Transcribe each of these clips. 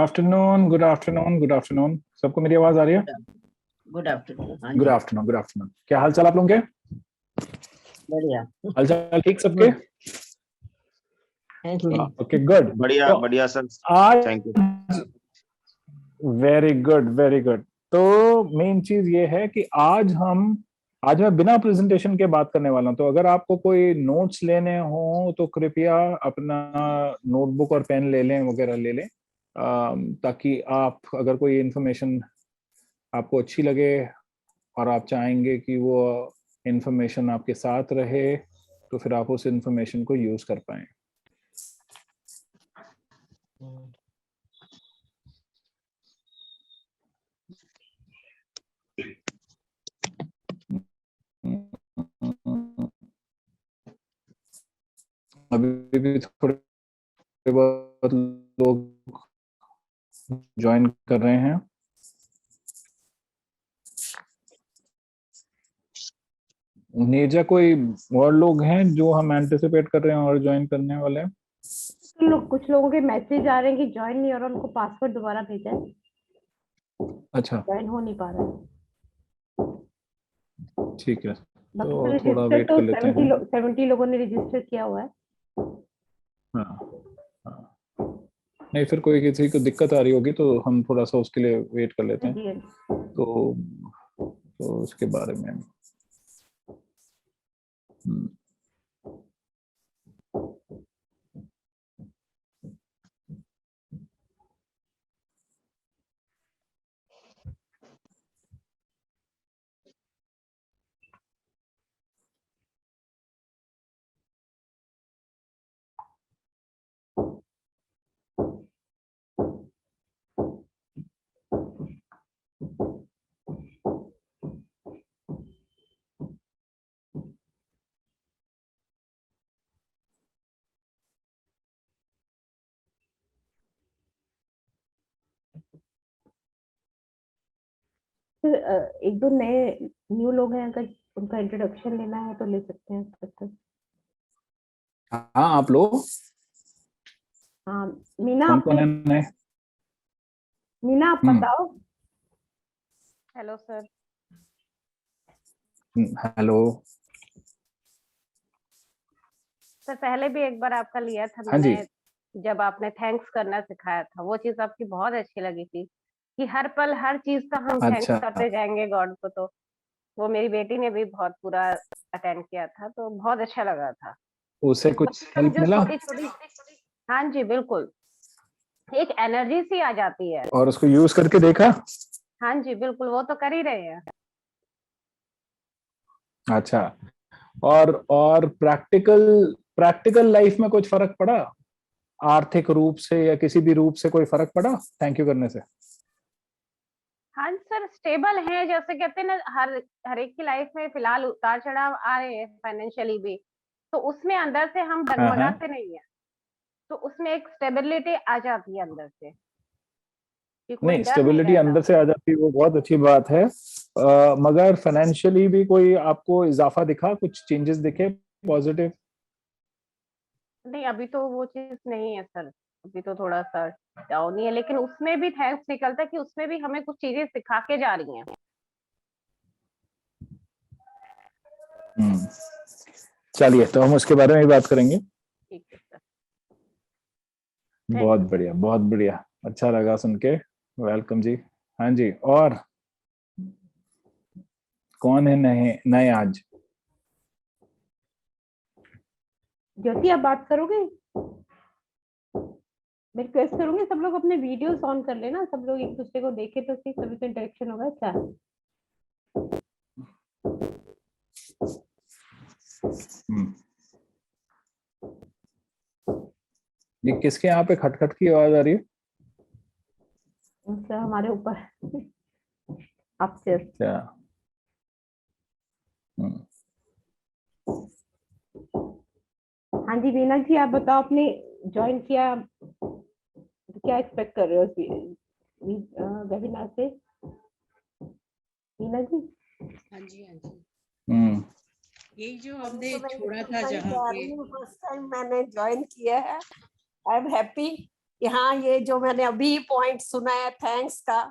Afternoon, good afternoon, good afternoon. सबको मेरी आवाज आ रही है? Good afternoon. हाँ गुड जी, आफ्टरनून, गुड आफ्टरनून। क्या हाल चाल आप लोगों के? बढ़िया। हाल चाल ठीक सबके? Thank you. Okay, good. बढ़िया तो बढ़िया सर, आज thank you. Very good, very good. तो मेन चीज ये है कि आज मैं बिना प्रेजेंटेशन के बात करने वाला हूं। तो अगर आपको कोई नोट्स लेने हो तो कृपया अपना नोटबुक और पेन ले लें, वगैरह ले लें, ताकि आप अगर कोई इंफॉर्मेशन आपको अच्छी लगे और आप चाहेंगे कि वो इंफॉर्मेशन आपके साथ रहे, तो फिर आप उस इंफॉर्मेशन को यूज कर पाएं। अभी भी थोड़े बहुत लोग ज्वाइन कर रहे हैं। नीरजा, कोई और लोग हैं जो हम एंटिसिपेट कर रहे हैं और ज्वाइन करने वाले हैं? कुछ लोगों के मैसेज आ रहे हैं कि ज्वाइन नहीं हो रहा, उनको पासवर्ड दोबारा भेजा है, अच्छा, ज्वाइन हो नहीं पा रहा है। ठीक है, बाकी तो तो थोड़ा रजिस्टर वेट तो कर लेते हैं। 70 लोगों ने रजिस्टर किया हुआ है। हाँ, हाँ। नहीं, फिर कोई किसी को दिक्कत आ रही होगी तो हम थोड़ा सा उसके लिए वेट कर लेते हैं। जी, तो उसके बारे में हम्म, फिर एक दो नए न्यू लोग हैं, अगर उनका इंट्रोडक्शन लेना है तो ले सकते हैं तब तक। हाँ, आप लोग हाँ, मीना कौन कौन है नए? मीना आप बताओ। Hello sir. हेलो सर, पहले भी एक बार आपका लिया था हाँ जी। मैंने, जब आपने थैंक्स करना सिखाया था, वो चीज आपकी बहुत अच्छी लगी थी कि हर पल हर चीज का हम थैंक्स अच्छा, करते जाएंगे गॉड को। तो वो मेरी बेटी ने भी बहुत पूरा अटेंड किया था, तो बहुत अच्छा लगा था। उससे वो कुछ चीज़ हम हेल्प जो मिला छोटी छोटी, हाँ जी बिल्कुल, एक एनर्जी सी आ जाती है। और उसको यूज करके देखा? हाँ जी बिल्कुल, वो तो कर ही रहे हैं। अच्छा, और प्रैक्टिकल प्रैक्टिकल लाइफ में कुछ फर्क पड़ा? आर्थिक रूप से या किसी भी रूप से कोई फर्क पड़ा थैंक यू करने से? हाँ सर, स्टेबल है, जैसे कहते हैं ना, हर एक की लाइफ में फिलहाल उतार चढ़ाव आ रहे हैं फाइनेंशियली भी, तो उसमें अंदर से हम हाँ, डगमगाते नहीं है, तो उसमें एक स्टेबिलिटी आ जाती है अंदर से कि कोई नहीं, डर नहीं स्टेबिलिटी रहता। अंदर से आ जाती है, वो बहुत अच्छी बात है। मगर फाइनेंशियली भी कोई आपको इजाफा दिखा, कुछ चेंजेस दिखे पॉजिटिव? नहीं, अभी तो वो चीज नहीं है सर, अभी तो थोड़ा सा डाउन ही है, लेकिन उसमें भी थैंक्स निकलता है कि उसमें भी हमें कुछ चीजें सिखा के जा रही हैं। चलिए, तो हम उसके बारे में भी बात करेंगे। ठीक है सर। बहुत बढ़िया, बहुत बढ़िया, अच्छा लगा सुन के। वेलकम जी। हाँ जी, और कौन है नए नए आज? ज्योति, आप बात करोगे? मैं रिक्वेस्ट करूंगी सब लोग अपने वीडियोस ऑन कर लेना, सब लोग एक दूसरे को देखे तो सही, तभी तो इंटरेक्शन होगा। अच्छा, ये किसके यहाँ पे खटखट की आवाज आ रही है? मतलब हमारे ऊपर अपस्टेयर्स। क्या? हाँ जी मीना जी, आप बताओ, आपने ज्वाइन किया तो क्या एक्सपेक्ट कर रहे हो वेबिनार से? मीना जी। हाँ जी, हाँ जी। हम्म यही जो हमने तो मैं छोड़ा था बताई जहाँ जा पे, रही हूँ, फर्स्ट टाइम मैंने ज्वाइन किया है। आई एम हैप्पी कि हाँ ये जो मैंने अभी पॉइंट सुना है थैंक्स का,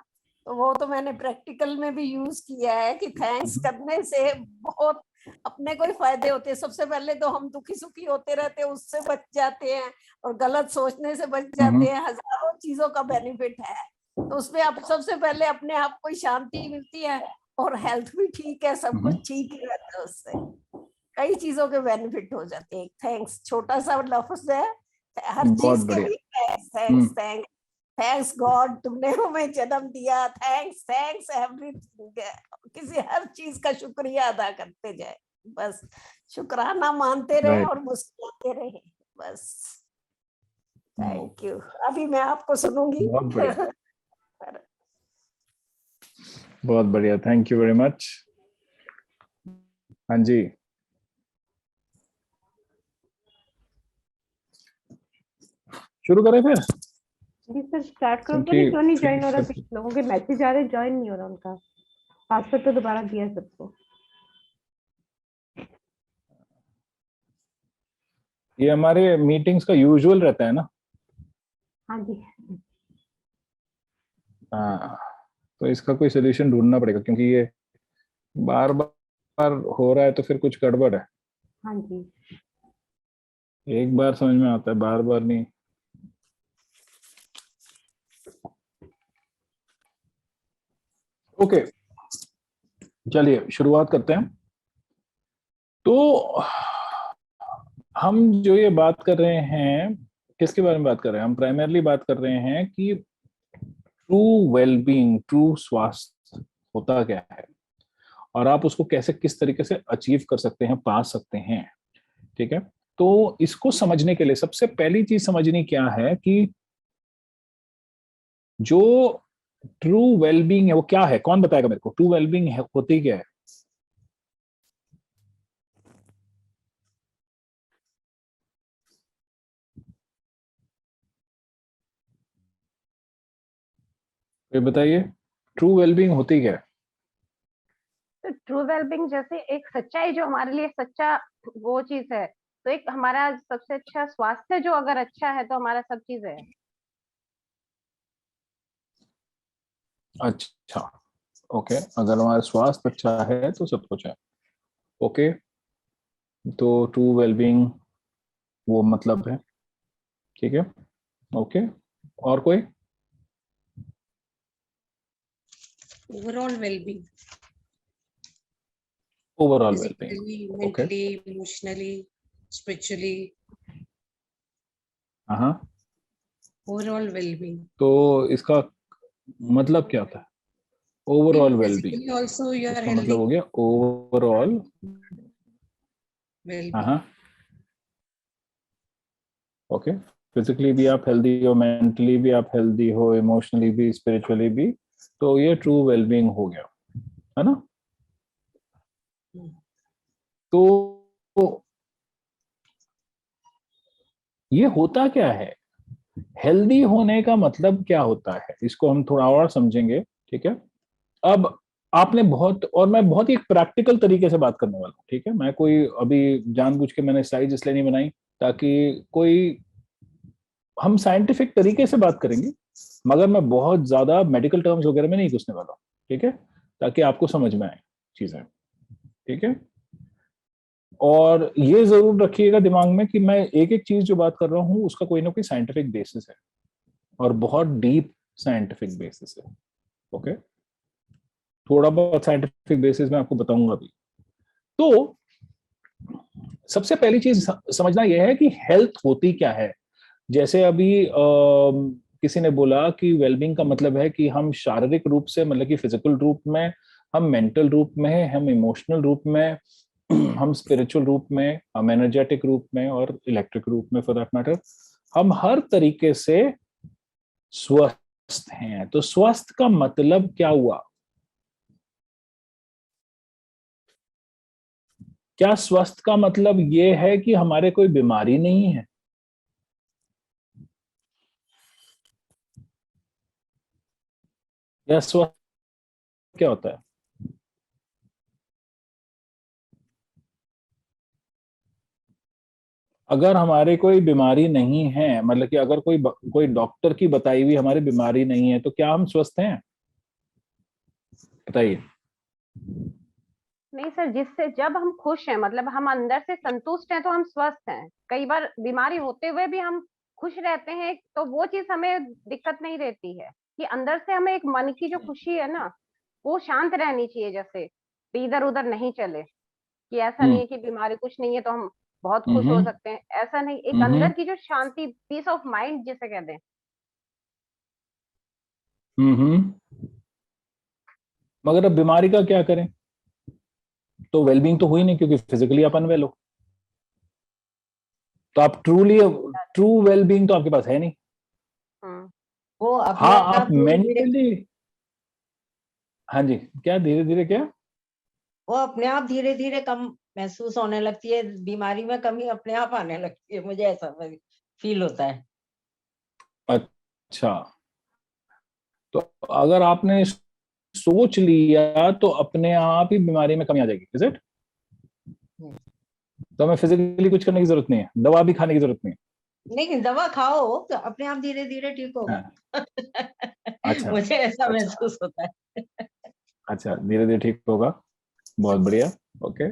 तो वो तो मैंने प्रैक्टिकल में भी यूज किया है कि थैंक्स करने से बहुत अपने को ही फायदे होते हैं। सबसे पहले तो हम दुखी सुखी होते रहते हैं, उससे बच जाते हैं, और गलत सोचने से बच जाते हैं। हजारों चीजों का बेनिफिट है, तो उसमें आप सबसे पहले अपने आप को शांति मिलती है, और हेल्थ भी ठीक है, सब कुछ ठीक ही रहता है। उससे कई चीजों के बेनिफिट हो जाते हैं। थैंक्स छोटा सा लफ्ज है, हर बहुत चीज के बढ़िया। भी thanks thanks thanks, thanks God तुमने हमें जन्म दिया, थैंक्स थैंक्स एवरीथिंग। किसी हर चीज का शुक्रिया अदा करते जाए, बस शुक्राना मानते रहे Right. और मुस्कुराते रहे, बस। Thank you. अभी मैं आपको सुनूंगी। बहुत बढ़िया, बहुत बढ़िया, थैंक यू वेरी मच। हाँ जी, शुरू करें फिर, जी सर स्टार्ट करो। क्योंकि क्यों नहीं ज्वाइन हो रहा? कुछ लोगों के मैसेज आ रहे, ज्वाइन नहीं हो रहा उनका। पासवर्ड तो दोबारा दिया है सबको। ये हमारे मीटिंग्स का यूजुअल रहता है ना। हाँ जी। हाँ, तो इसका कोई सोल्यूशन ढूंढना पड़ेगा, क्योंकि ये बार बार हो रहा है, तो फिर कुछ गड़बड़ है। हाँ जी। एक बार समझ में आता है, बार बार नहीं। ओके, चलिए शुरुआत करते हैं। तो हम जो ये बात कर रहे हैं, किसके बारे में बात कर रहे हैं? हम प्राइमरली बात कर रहे हैं कि ट्रू वेलबींग, ट्रू स्वास्थ्य होता क्या है, और आप उसको कैसे, किस तरीके से अचीव कर सकते हैं, पा सकते हैं। ठीक है, तो इसको समझने के लिए सबसे पहली चीज समझनी क्या है कि जो ट्रू वेलबींग है वो क्या है। कौन बताएगा मेरे को, ट्रू वेलबींग होती क्या है? ये बताइए, ट्रू वेलबींग होती क्या है? तो ट्रू वेलबींग जैसे एक सच्चाई, जो हमारे लिए सच्चा वो चीज है, तो एक हमारा सबसे अच्छा स्वास्थ्य जो अगर अच्छा है तो हमारा सब चीज है। अच्छा, ओके, अगर हमारा स्वास्थ्य अच्छा है तो सब कुछ है। ओके, तो ट्रू वेलबींग वो मतलब है। ठीक है, ओके, और कोई? Overall wellbeing, overall wellbeing, physically, okay. Mentally, emotionally, spiritually, हाँ, ओवरऑल वेलबींग। तो इसका मतलब क्या होता है overall wellbeing? Physically also you are इसका हेल्दी, मतलब हो गया ओवरऑल। वेलबींग। हाँ, ओके, फिजिकली भी आप हेल्दी हो, मेंटली भी आप हेल्दी हो, इमोशनली भी, स्पिरिचुअली भी, तो ये ट्रू वेलबींग हो गया, है ना? तो ये होता क्या है, हेल्दी होने का मतलब क्या होता है, इसको हम थोड़ा और समझेंगे। ठीक है, अब आपने बहुत, और मैं बहुत ही प्रैक्टिकल तरीके से बात करने वाला हूँ। ठीक है, मैं कोई अभी जानबूझ के मैंने स्लाइड्स इसलिए नहीं बनाई ताकि कोई, हम साइंटिफिक तरीके से बात करेंगे, मगर मैं बहुत ज्यादा मेडिकल टर्म्स वगैरह में नहीं घुसने वाला हूँ। ठीक है, ताकि आपको समझ में आए चीजें। ठीक है, और ये जरूर रखिएगा दिमाग में कि मैं एक एक चीज जो बात कर रहा हूँ उसका कोई ना कोई साइंटिफिक बेसिस है, और बहुत डीप साइंटिफिक बेसिस है। ओके, थोड़ा बहुत साइंटिफिक बेसिस मैं आपको बताऊंगा भी। तो सबसे पहली चीज समझना यह है कि हेल्थ होती क्या है। जैसे अभी किसी ने बोला कि वेलबींग का मतलब है कि हम शारीरिक रूप से, मतलब कि फिजिकल रूप में, हम मेंटल रूप में, हम इमोशनल रूप में, हम स्पिरिचुअल रूप में, हम एनर्जेटिक रूप में, और इलेक्ट्रिक रूप में फॉर दैट मैटर, हम हर तरीके से स्वस्थ हैं। तो स्वस्थ का मतलब क्या हुआ? क्या स्वस्थ का मतलब ये है कि हमारे कोई बीमारी नहीं है? या स्वस्थ क्या होता है? अगर हमारे कोई बीमारी नहीं है, मतलब कि अगर कोई डॉक्टर की बताई हुई हमारी बीमारी नहीं है, तो क्या हम स्वस्थ हैं? बताइए। नहीं सर, जिससे जब हम खुश हैं, मतलब हम अंदर से संतुष्ट हैं, तो हम स्वस्थ हैं। कई बार बीमारी होते हुए भी हम खुश रहते हैं, तो वो चीज हमें दिक्कत नहीं रहती है। कि अंदर से हमें एक मन की जो खुशी है ना, वो शांत रहनी चाहिए, जैसे इधर उधर नहीं चले। कि ऐसा नहीं हम्म है कि बीमारी कुछ नहीं है तो हम बहुत खुश हो हम्म सकते हैं, ऐसा नहीं। एक हम्म अंदर की जो शांति, पीस ऑफ माइंड जिसे कहते हैं। हम्म। मगर अब बीमारी का क्या करें? तो वेलबींग तो हुई नहीं, क्योंकि फिजिकली अपन वेल हो। तो आप ट्रू वेलबींग तो आपके पास है नहीं। हम्म। वो अपने हाँ, आप आप धीरे धीरे, मेंटली, हाँ जी, क्या धीरे धीरे क्या? वो अपने आप धीरे धीरे कम महसूस होने लगती है, बीमारी में कमी अपने आप आने लगती है, मुझे ऐसा फील होता है। अच्छा, तो अगर आपने सोच लिया तो अपने आप ही बीमारी में कमी आ जाएगी, इज इट? हम्म। तो हमें फिजिकली कुछ करने की जरूरत नहीं है, दवा भी खाने की जरूरत नहीं नहीं, दवा खाओ तो अपने आप धीरे धीरे ठीक है। होगा। हाँ, अच्छा मुझे ऐसा अच्छा महसूस होता है। अच्छा, धीरे धीरे ठीक होगा। बहुत बढ़िया। ओके,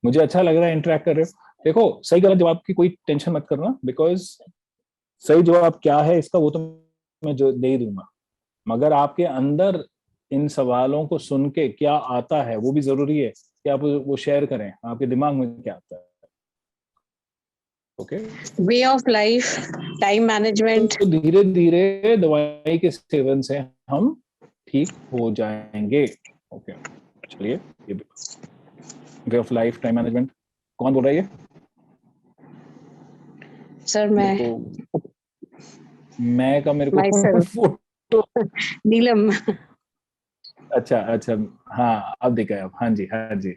मुझे अच्छा लग रहा है इंटरेक्ट कर रहे हो। देखो, सही गलत जवाब की कोई टेंशन मत करना, बिकॉज सही जवाब क्या है इसका वो तो मैं जो दे ही दूंगा, मगर आपके अंदर इन सवालों को सुन के क्या आता है वो भी जरूरी है कि आप वो शेयर करें, आपके दिमाग में क्या आता है। Okay, way of life, time management. तो धीरे धीरे दवाई के सेवन से हम ठीक हो जाएंगे। ओके, चलिए, ये way of life, time management, कौन बोल रहा है ये? सर मेरे मैं, को, मैं का मेरे को माई सेल्फ, फोटो। नीलम। अच्छा अच्छा, हाँ अब दिखा है अब। हाँ जी, हाँ जी,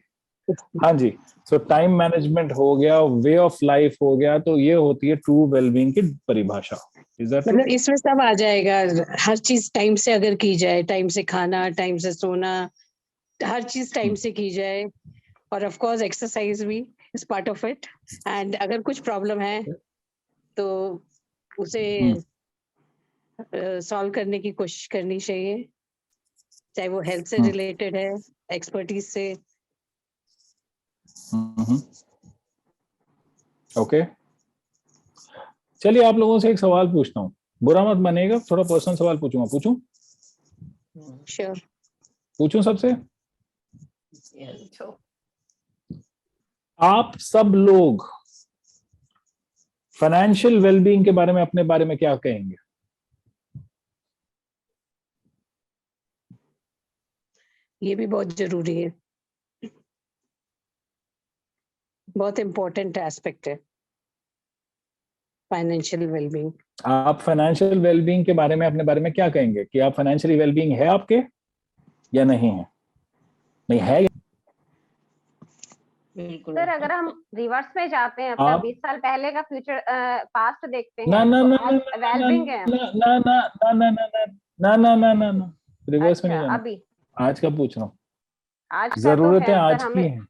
हाँ जी। सो टाइम मैनेजमेंट हो गया, वे ऑफ लाइफ हो गया, तो ये होती है ट्रू वेलबींग की परिभाषा। Is that true? मतलब इसमें सब आ जाएगा। हर चीज टाइम से अगर की जाए, टाइम से खाना, टाइम से सोना, हर चीज टाइम से की जाए, और ऑफ कोर्स एक्सरसाइज भी is part of it. And अगर कुछ प्रॉब्लम है तो उसे सॉल्व करने की कोशिश करनी चाहिए, चाहे वो हेल्थ से रिलेटेड है, एक्सपर्टीज से। ओके, चलिए आप लोगों से एक सवाल पूछता हूँ, बुरा मत मानिएगा, थोड़ा पर्सनल सवाल पूछूंगा। पूछूं? श्योर। पूछूं सबसे? Yes. आप सब लोग फाइनेंशियल वेलबींग के बारे में, अपने बारे में क्या कहेंगे? ये भी बहुत जरूरी है, बहुत इंपॉर्टेंट एस्पेक्ट है फाइनेंशियल वेलबींग। आप फाइनेंशियल वेलबींग के बारे में, अपने बारे में क्या कहेंगे कि आप फाइनेंशियली वेलबींग है आपके या नहीं है? नहीं है या? बिल्कुल। सर अगर हम रिवर्स में जाते हैं, अपना आप 20 साल पहले का फ्यूचर पास्ट देखते ना हैं, ना तो ना आज ना वेलबिंग है। ना ना ना ना ना ना ना ना ना ना, रिवर्स में नहीं अच्छा, जाना। अभी आज का पूछ रहा हूँ। आज का तो जरूरतें है सर आज की हमें। हैं,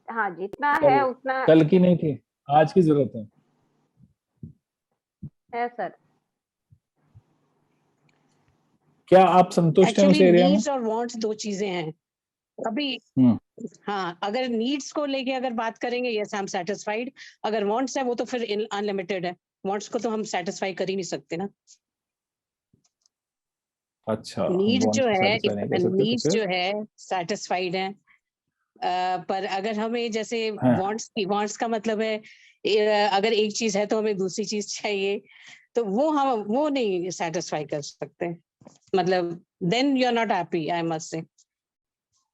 हाँ, जितना कल है उतना कल की नहीं थी, आज की जरूरत है। है सर। क्या आप संतुष्ट हैं उस एक्चुअली एरिया में? नीड्स और वांट्स दो चीजें हैं अभी। हम्म हाँ, अगर नीड्स को लेके अगर बात करेंगे, यस आई एम सेटिस्फाइड। अगर वांट्स है वो तो फिर अनलिमिटेड है, वांट्स को तो हम सेटिस्फाई कर ही नहीं सकते ना। अच्छा, हम नीड्स जो वांट्स को है, सेटिस्फाई नहीं कर सकते तो नीड्स फिर? जो है सेटिस्फाइड है। पर अगर हमें जैसे हाँ, वांट्स का मतलब है, अगर एक चीज है तो हमें दूसरी चीज चाहिए, तो वो नहीं सेटिस्फाई कर सकते। मतलब then you are not happy, I must say.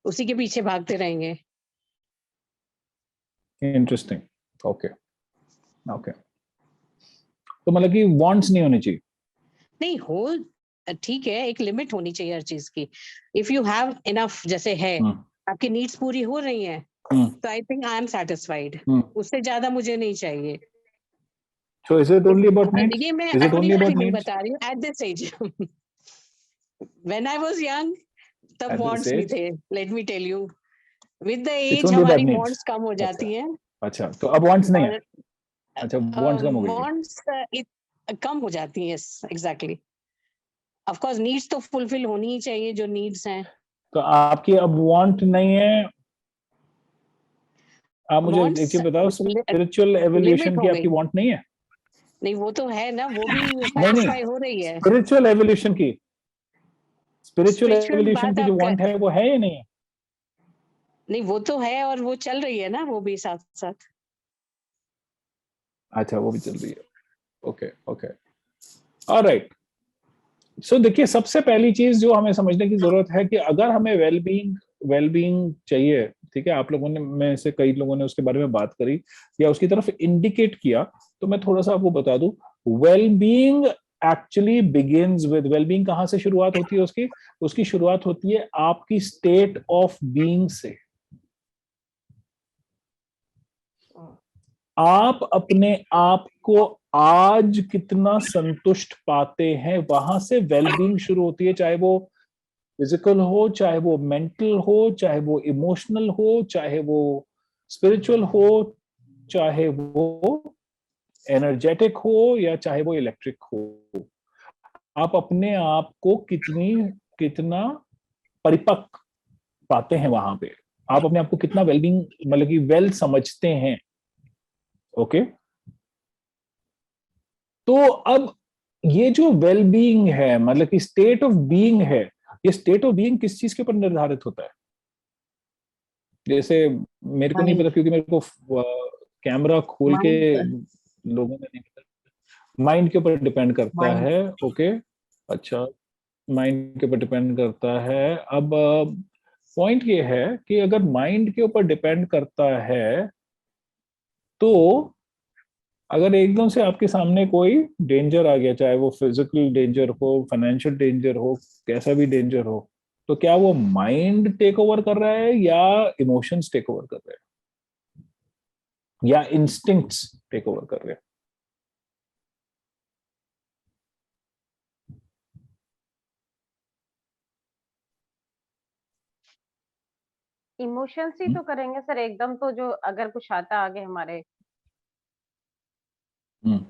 उसी के पीछे भागते रहेंगे। इंटरेस्टिंग। ओके ओके, तो मतलब कि वांट्स नहीं होनी चाहिए। नहीं हो, ठीक है, एक लिमिट होनी चाहिए हर चीज की। इफ यू हैव इनफ, जैसे है, आपकी नीड्स पूरी हो रही हैं, तो I think I am satisfied. उससे ज्यादा मुझे नहीं चाहिए। So is it only about needs? ये मैं Is it अपनी only about फीलिंग needs? बता रही हूँ at this age. When I was young तब At this वांट्स भी age, थे, let me tell you. With the it's age only about हमारी needs. वांट्स कम हो अच्छा जाती हैं। अच्छा, तो अब वांट्स नहीं है। और अच्छा, वांट्स कम हो गई। वांट्स कम हो जाती हैं, एग्जैक्टली। ऑफ कोर्स नीड्स तो फुलफिल होनी ही चाहिए, जो नीड्स हैं। तो आपकी अब वांट नहीं है। आप मुझे एक वांट्स चीज बताओ, स्पिरिचुअल एवोल्यूशन लिमिट की हो आपकी गई। वांट नहीं है? नहीं, वो तो है ना, वो भी नहीं सेटिस्फाई हो रही है। स्पिरिचुअल एवोल्यूशन की, स्पिरिचुअल स्पिरिचुअल एवोल्यूशन बात की जो आप वांट है वो है या नहीं है? नहीं, वो तो है और वो चल रही है ना, वो भी साथ साथ। अच्छा, वो भी चल रही है। Okay okay, alright. सो देखिए, सबसे पहली चीज जो हमें समझने की जरूरत है कि अगर हमें वेलबींग चाहिए, ठीक है, आप लोगों ने में से कई लोगों ने उसके बारे में बात करी या उसकी तरफ इंडिकेट किया, तो मैं थोड़ा सा आपको बता दूं। Wellbeing actually begins with, wellbeing कहां से शुरुआत होती है उसकी? उसकी शुरुआत होती है आपकी स्टेट ऑफ बीइंग से। आप अपने आप को आज कितना संतुष्ट पाते हैं, वहां से वेलबींग शुरू होती है। चाहे वो फिजिकल हो, चाहे वो मेंटल हो, चाहे वो इमोशनल हो, चाहे वो स्पिरिचुअल हो, चाहे वो एनर्जेटिक हो, या चाहे वो इलेक्ट्रिक हो। आप अपने आप को कितना परिपक्व पाते हैं वहां पे। आप अपने आप को कितना वेलबींग, मतलब कि वेल समझते हैं। ओके, तो अब ये जो वेल बीइंग है, मतलब कि स्टेट ऑफ बीइंग है, ये स्टेट ऑफ बीइंग किस चीज के ऊपर निर्धारित होता है? जैसे मेरे को नहीं पता, माइंड क्योंकि मेरे को कैमरा खोल के माइंड पर लोगों ने नहीं बताया। माइंड के ऊपर डिपेंड करता माइंड है। ओके, अच्छा, माइंड के ऊपर डिपेंड करता है। अब पॉइंट ये है कि अगर माइंड के ऊपर डिपेंड करता है, तो अगर एकदम से आपके सामने कोई डेंजर आ गया, चाहे वो फिजिकल डेंजर हो, फाइनेंशियल डेंजर हो, कैसा भी डेंजर हो, तो क्या वो माइंड टेक ओवर कर रहा है या इमोशंस टेक ओवर कर रहे हैं या इंस्टिंक्ट्स टेक ओवर कर रहे हैं? इमोशंस ही तो करेंगे सर, एकदम तो जो अगर कुछ आता आगे हमारे। हम्म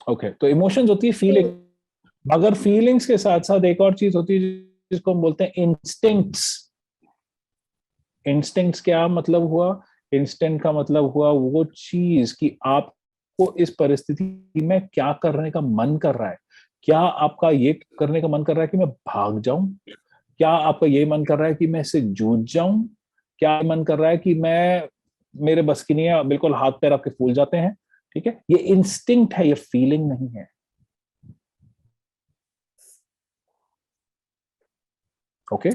ओके, तो इमोशंस होती है फीलिंग, मगर फीलिंग्स के साथ साथ एक और चीज होती है जिसको हम बोलते हैं इंस्टिंक्ट्स। इंस्टिंक्ट्स क्या मतलब हुआ? इंस्टिंक्ट का मतलब हुआ वो चीज कि आपको इस परिस्थिति में क्या करने का मन कर रहा है। क्या आपका ये करने का मन कर रहा है कि मैं भाग जाऊं? क्या आपका ये मन कर रहा है कि मैं इससे जूझ जाऊं? क्या मन कर रहा है कि मैं, मेरे बस की नहीं है, बिल्कुल हाथ पैर आपके फूल जाते हैं? ठीक है, ये इंस्टिंक्ट है, ये फीलिंग नहीं है। ओके,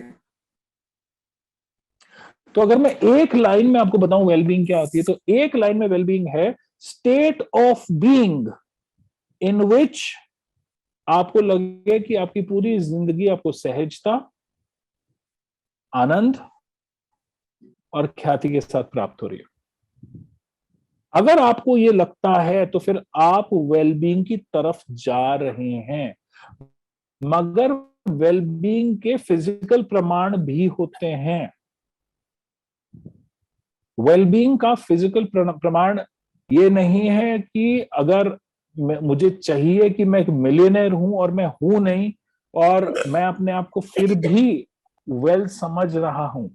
तो अगर मैं एक लाइन में आपको बताऊं वेलबींग क्या होती है, तो एक लाइन में वेलबींग है स्टेट ऑफ बीइंग इन विच आपको लगे कि आपकी पूरी जिंदगी आपको सहजता, आनंद और ख्याति के साथ प्राप्त हो रही है। अगर आपको ये लगता है तो फिर आप वेलबींग की तरफ जा रहे हैं। मगर वेलबींग के फिजिकल प्रमाण भी होते हैं। वेलबींग का फिजिकल प्रमाण ये नहीं है कि अगर मुझे चाहिए कि मैं एक मिलियनेयर हूं और मैं हूं नहीं, और मैं अपने आप को फिर भी वेल समझ रहा हूं।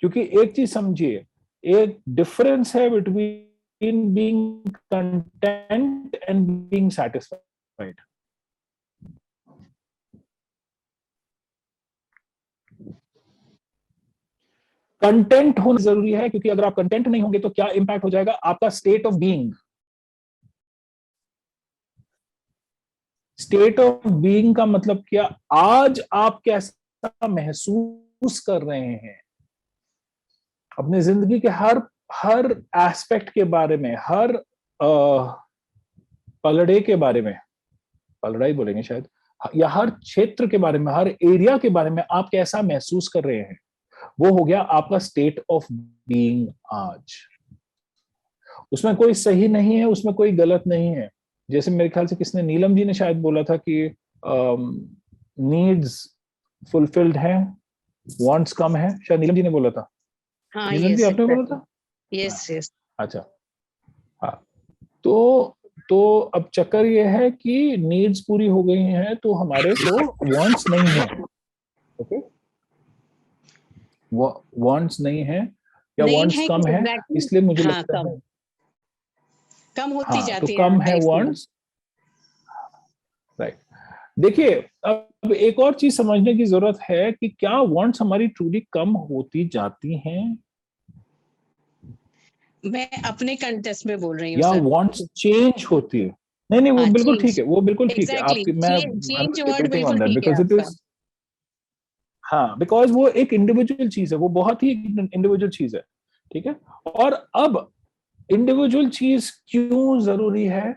क्योंकि एक चीज समझिए, एक डिफरेंस है between being content and being satisfied. Content होना जरूरी है, क्योंकि अगर आप कंटेंट नहीं होंगे तो क्या इंपैक्ट हो जाएगा आपका state of being. State of being का मतलब क्या? आज आप कैसा महसूस कर रहे हैं अपनी जिंदगी के हर हर एस्पेक्ट के बारे में, हर पलड़े के बारे में, पलड़ा ही बोलेंगे शायद, या हर क्षेत्र के बारे में, हर एरिया के बारे में आप कैसा महसूस कर रहे हैं, वो हो गया आपका स्टेट ऑफ बीइंग आज। उसमें कोई सही नहीं है, उसमें कोई गलत नहीं है। जैसे मेरे ख्याल से किसने, नीलम जी ने शायद बोला था कि नीड्स फुलफिल्ड हैं, वांट्स कम है, शायद नीलम जी ने बोला था। हाँ, नीलम जी यस, आपने बोला एग्जैक्टली। था? Yes, yes. अच्छा, हाँ, तो अब चक्कर ये है कि नीड्स पूरी हो गई हैं तो हमारे को वांट्स नहीं है। ओके, वांट्स नहीं है या नहीं वांट्स है कम है, एग्जैक्टली। इसलिए मुझे हाँ, लगता है, कम होती हाँ, तो जाती है कम है लाइफ में। वांट्स। राइट। देखिए, अब एक और चीज समझने की जरूरत है कि क्या वांट्स हमारी ट्रूली कम होती जाती हैं मैं अपने कंटेस्ट में बोल रही हूँ या सर। वांट्स चेंज होती है? नहीं नहीं, वो हाँ, बिल्कुल ठीक चेंज, है, वो बिल्कुल ठीक है एग्जैक्टली, आपकी, मैं चेंज वर्ड डिबेटिंग ऑन बिल्कुल दैट ठीक है बिकॉज इट आपका। इज, हाँ, बिकॉज वो एक इंडिविजुअल चीज है, वो बहुत ही इंडिविजुअल चीज है। ठीक है, और अब इंडिविजुअल चीज क्यों जरूरी है?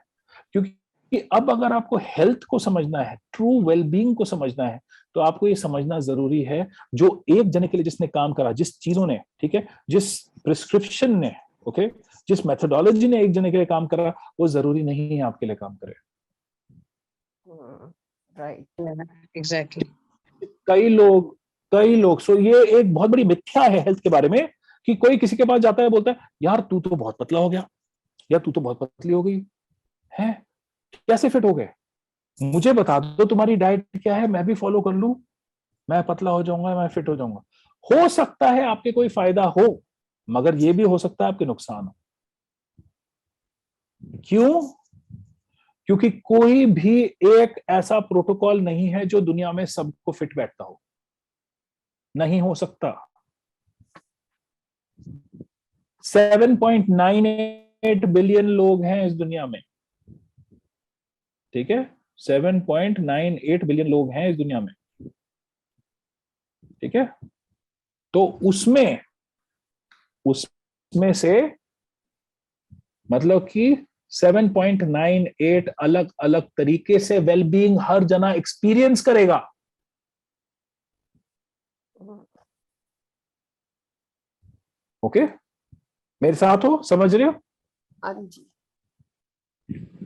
क्योंकि अब अगर आपको हेल्थ को समझना है, ट्रू वेलबींग को समझना है, तो आपको ये समझना जरूरी है जो एक जने के लिए जिसने काम करा, जिस चीजों ने, ठीक है, जिस प्रिस्क्रिप्शन ने, ओके, जिस मेथोडोलॉजी ने एक जने के लिए काम करा, वो जरूरी नहीं है आपके लिए काम करे। राइट। एग्जैक्टली। कई लोग सो ये एक बहुत बड़ी मिथ्या है हेल्थ के बारे में कि कोई किसी के पास जाता है, बोलता है यार तू तो बहुत पतला हो गया, या तू तो बहुत पतली हो गई है, कैसे फिट हो गए, मुझे बता दो तुम्हारी डाइट क्या है, मैं भी फॉलो कर लूं, मैं पतला हो जाऊंगा, मैं फिट हो जाऊंगा। हो सकता है आपके कोई फायदा हो, मगर यह भी हो सकता है आपके नुकसान हो। क्यों? क्योंकि कोई भी एक ऐसा प्रोटोकॉल नहीं है जो दुनिया में सबको फिट बैठता हो, नहीं हो सकता। 7.98 बिलियन लोग हैं इस दुनिया में, ठीक है, 7.98 बिलियन लोग हैं इस दुनिया में, ठीक है। तो उसमें से मतलब कि 7.98 अलग अलग तरीके से वेलबींग हर जना एक्सपीरियंस करेगा। ओके, मेरे साथ हो, समझ रहे हो? हाँ जी।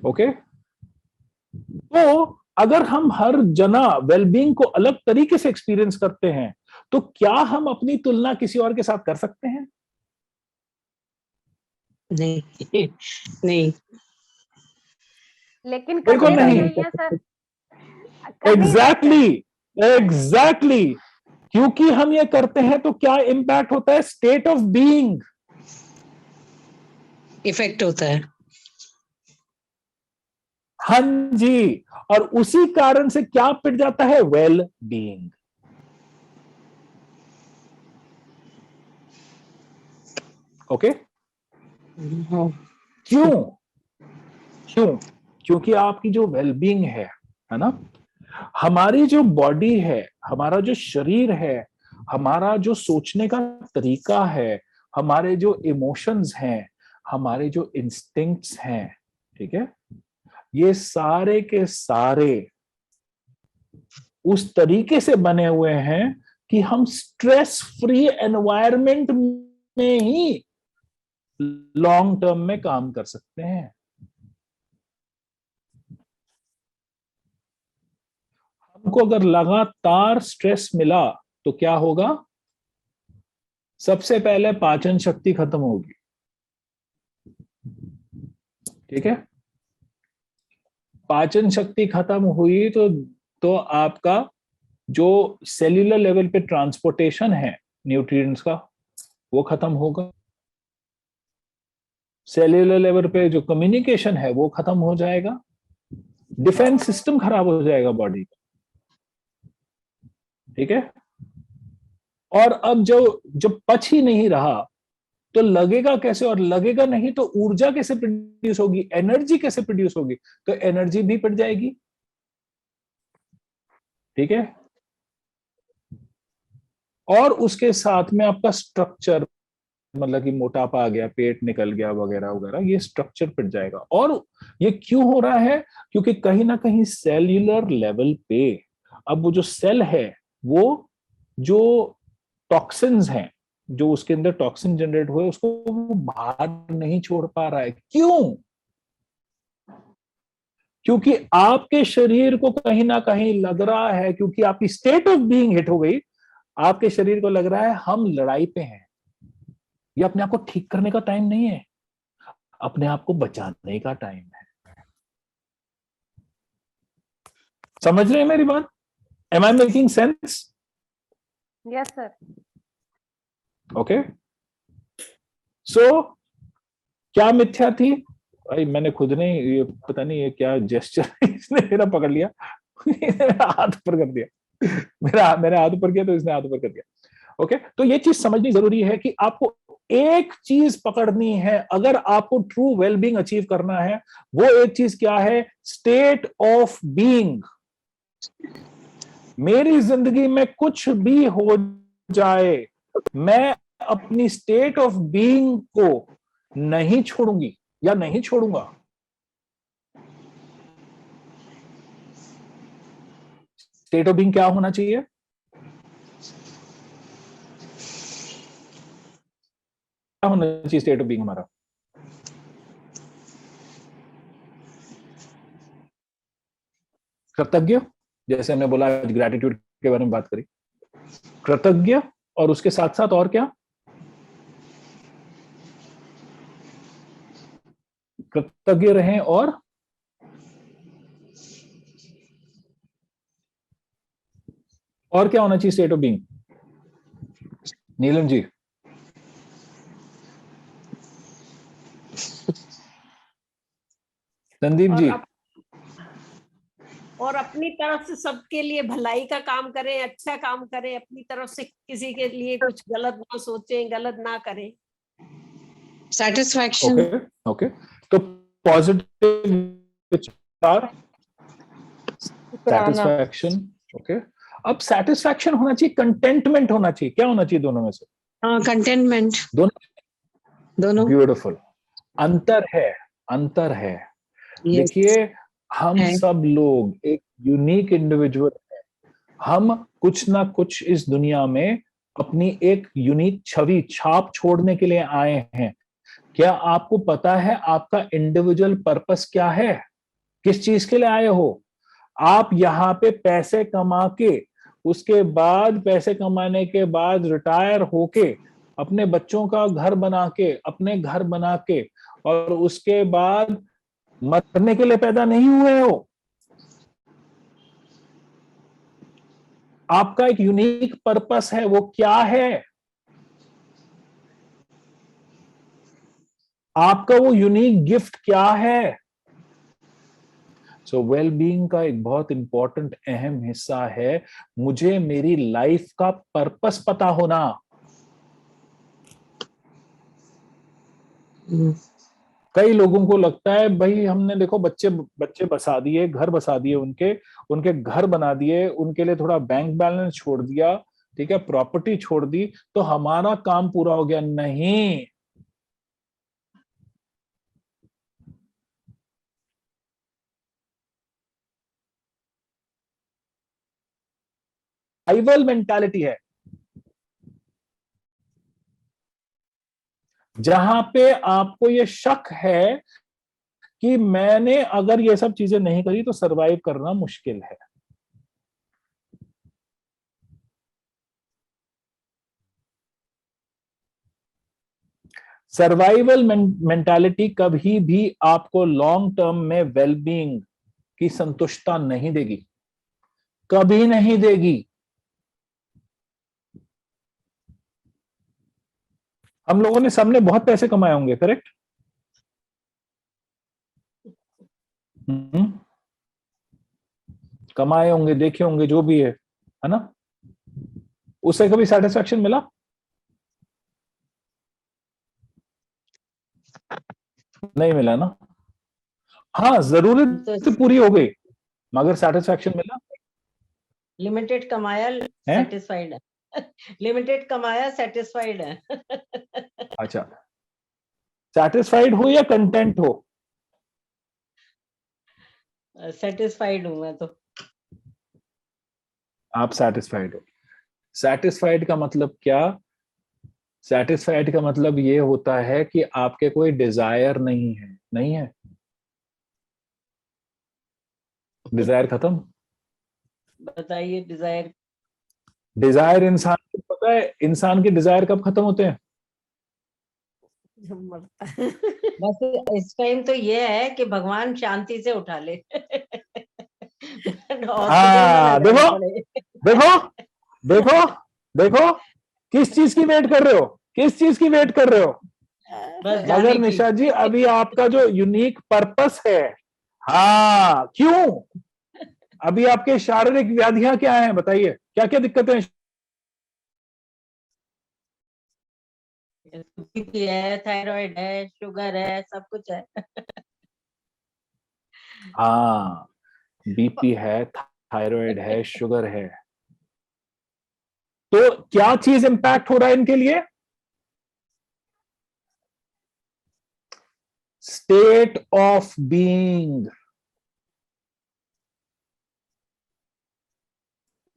ओके, तो अगर हम हर जना वेलबींग को अलग तरीके से एक्सपीरियंस करते हैं, तो क्या हम अपनी तुलना किसी और के साथ कर सकते हैं? नहीं नहीं, लेकिन बिल्कुल करने तो नहीं। चाहिए सर, कर नहीं सकते। एग्जैक्टली क्योंकि हम ये करते हैं तो क्या इंपैक्ट होता है? स्टेट ऑफ बीइंग, इफेक्ट होता है। हाँ जी, और उसी कारण से क्या पिट जाता है? Well being. ओके, क्यों? क्यों? क्योंकि आपकी जो वेलबींग है ना, हमारी जो बॉडी है, हमारा जो शरीर है, हमारा जो सोचने का तरीका है, हमारे जो इमोशंस हैं, हमारे जो इंस्टिंक्ट्स हैं, ठीक है, ये सारे के सारे उस तरीके से बने हुए हैं कि हम स्ट्रेस फ्री एनवायरनमेंट में ही लॉन्ग टर्म में काम कर सकते हैं। हमको अगर लगातार स्ट्रेस मिला तो क्या होगा? सबसे पहले पाचन शक्ति खत्म होगी, ठीक है। पाचन शक्ति खत्म हुई तो आपका जो सेल्यूलर लेवल पे ट्रांसपोर्टेशन है न्यूट्रिएंट्स का, वो खत्म होगा। सेल्यूलर लेवल पे जो कम्युनिकेशन है वो खत्म हो जाएगा। डिफेंस सिस्टम खराब हो जाएगा बॉडी का, ठीक है। और अब जो जब पच ही नहीं रहा तो लगेगा कैसे? और लगेगा नहीं तो ऊर्जा कैसे प्रोड्यूस होगी, एनर्जी कैसे प्रोड्यूस होगी? तो एनर्जी भी पिट जाएगी, ठीक है। और उसके साथ में आपका स्ट्रक्चर, मतलब कि मोटापा आ गया, पेट निकल गया वगैरह वगैरह, ये स्ट्रक्चर पिट जाएगा। और ये क्यों हो रहा है? क्योंकि कहीं ना कहीं सेल्यूलर लेवल पे अब वो जो सेल है, वो जो टॉक्सिन्स हैं, जो उसके अंदर टॉक्सिन जनरेट हुए, उसको वो बाहर नहीं छोड़ पा रहा है। क्यों? क्योंकि आपके शरीर को कहीं ना कहीं लग रहा है, क्योंकि आपकी स्टेट ऑफ बीइंग हिट हो गई, आपके शरीर को लग रहा है हम लड़ाई पे हैं, ये अपने आप को ठीक करने का टाइम नहीं है, अपने आप को बचाने का टाइम है। समझ रहे हैं मेरी बात? Am I making sense? Yes sir. Okay, so क्या मिथ्या थी? भाई मैंने खुद ने ये पता नहीं ये क्या जेस्चर इसने मेरा पकड़ लिया हाथ ऊपर कर दिया, मैंने हाथ ऊपर किया तो इसने हाथ ऊपर कर दिया। ओके, तो ये चीज समझनी जरूरी है कि आपको एक चीज पकड़नी है अगर आपको ट्रू वेलबींग अचीव करना है। वो एक चीज क्या है? State of being. मेरी जिंदगी में कुछ भी हो जाए, मैं अपनी स्टेट ऑफ बीइंग को नहीं छोड़ूंगी या नहीं छोड़ूंगा। स्टेट ऑफ बीइंग क्या होना चाहिए? क्या होना चाहिए स्टेट ऑफ बीइंग हमारा? कृतज्ञ, जैसे हमने बोला ग्रैटिट्यूड के बारे में बात करी, कृतज्ञ, और उसके साथ साथ और क्या? कृतज्ञ रहें और क्या होना चाहिए state of being? Neelam ji. Sandeep ji. और अपनी तरफ से सबके लिए भलाई का काम करें, अच्छा काम करें, अपनी तरफ से किसी के लिए कुछ गलत ना सोचें, गलत ना करें। Satisfaction. ओके ओके, तो पॉजिटिव विचार, सेटिस्फैक्शन। ओके, अब सेटिस्फैक्शन होना चाहिए, कंटेंटमेंट होना चाहिए, क्या होना चाहिए दोनों में से? Contentment. दोनों। ब्यूटीफुल। अंतर है। Yes. देखिए, हम है। सब लोग एक यूनिक इंडिविजुअल है। हम कुछ ना कुछ इस दुनिया में अपनी एक यूनिक छवि, छाप छोड़ने के लिए आए हैं। क्या आपको पता है आपका इंडिविजुअल पर्पस क्या है? किस चीज के लिए आए हो? आप यहाँ पे पैसे कमा के, उसके बाद पैसे कमाने के बाद रिटायर होके, अपने बच्चों का घर बना के, अपने घर बना के, और उसके बाद मरने के लिए पैदा नहीं हुए हो। आपका एक यूनिक पर्पस है, वो क्या है? आपका वो यूनिक गिफ्ट क्या है? सो वेलबींग का एक बहुत इंपॉर्टेंट अहम हिस्सा है मुझे मेरी लाइफ का पर्पस पता होना। कई लोगों को लगता है भाई हमने देखो बच्चे बच्चे बसा दिए, घर बसा दिए, उनके उनके घर बना दिए, उनके लिए थोड़ा बैंक बैलेंस छोड़ दिया, ठीक है, प्रॉपर्टी छोड़ दी, तो हमारा काम पूरा हो गया। नहीं, सर्वाइवल मेंटालिटी है, जहां पे आपको ये शक है कि मैंने अगर ये सब चीजें नहीं करी तो सरवाइव करना मुश्किल है। सर्वाइवल मेंटालिटी कभी भी आपको लॉन्ग टर्म में वेलबींग की संतुष्टता नहीं देगी, कभी नहीं देगी। हम लोगों ने सबने बहुत पैसे कमाए होंगे, करेक्ट? कमाए होंगे, देखे होंगे, जो भी है ना? उससे कभी सेटिस्फैक्शन मिला? नहीं मिला ना? हाँ, जरूरत तो पूरी हो गई, मगर सेटिस्फैक्शन मिला? लिमिटेड कमाया, सेटिस्फाइड है लिमिटेड कमाया, सेटिस्फाइड है अच्छा, सेटिस्फाइड हो या कंटेंट हो? सेटिस्फाइड हूं मैं तो। आप सेटिस्फाइड हो। सेटिस्फाइड का मतलब क्या? सेटिस्फाइड का मतलब ये होता है कि आपके कोई डिजायर नहीं है। नहीं है? डिजायर खत्म। बताइए डिजायर। डिजायर इंसान को पता है इंसान के डिजायर कब खत्म होते हैं? जब मरता है। बस इस टाइम तो ये है कि भगवान शांति से उठा ले, हॉस्पिटल में ना हाँ, जाना देखो पड़े। देखो देखो देखो, किस चीज की वेट कर रहे हो, किस चीज की वेट कर रहे हो? बस जाने मगर की। निशा जी, अभी आपका जो यूनिक पर्पस है, हाँ क्यों, अभी आपके शारीरिक व्याधियां क्या हैं बताइए, क्या क्या दिक्कतें हैं? बीपी है, थायराइड है, शुगर है, सब कुछ है। हाँ, बीपी है, थायराइड है, शुगर है। तो क्या चीज इंपैक्ट हो रहा है इनके लिए? State of being,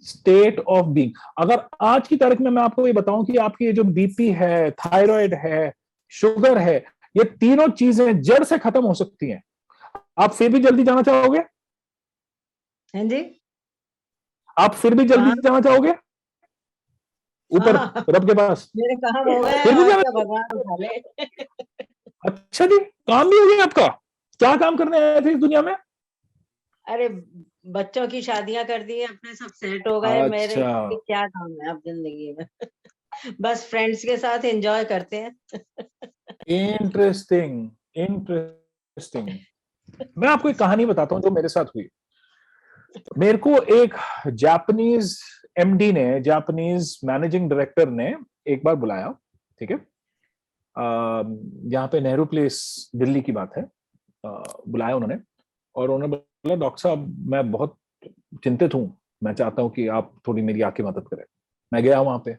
state of being. अगर आज की तारीख में मैं आपको ये बताऊं कि आपकी ये जो बीपी है, थायराइड है, शुगर है, ये तीनों चीजें जड़ से खत्म हो सकती हैं, आप फिर भी जल्दी जाना चाहोगे? हैं जी? आप फिर भी जल्दी कहाँ? जाना चाहोगे ऊपर, हाँ, रब के पास? मेरे काम हो गए फिर भी और जाना? क्या, भगवान उठा ले। अच्छा जी, काम भी हो गया आपका? क्या काम करने आए थे इस दुनिया में? अरे बच्चों की शादियां कर दी, अपने सब सेट हो गए, मेरे अच्छा, क्या काम है अब जिंदगी में। बस फ्रेंड्स के साथ एंजॉय करते हैं। Interesting, interesting. मैं आपको एक कहानी बताता हूं जो मेरे साथ हुई। मेरे को एक जापानीज एमडी ने, जापानीज मैनेजिंग डायरेक्टर ने एक बार बुलाया, ठीक है, यहाँ पे नेहरू प्लेस, दिल्ली की बात है। बुलाया उन्होंने, और उन्होंने बोला, डॉक्टर साहब मैं बहुत चिंतित हूँ, मैं चाहता हूँ कि आप थोड़ी मेरी आके मदद करें। मैं गया वहां पे,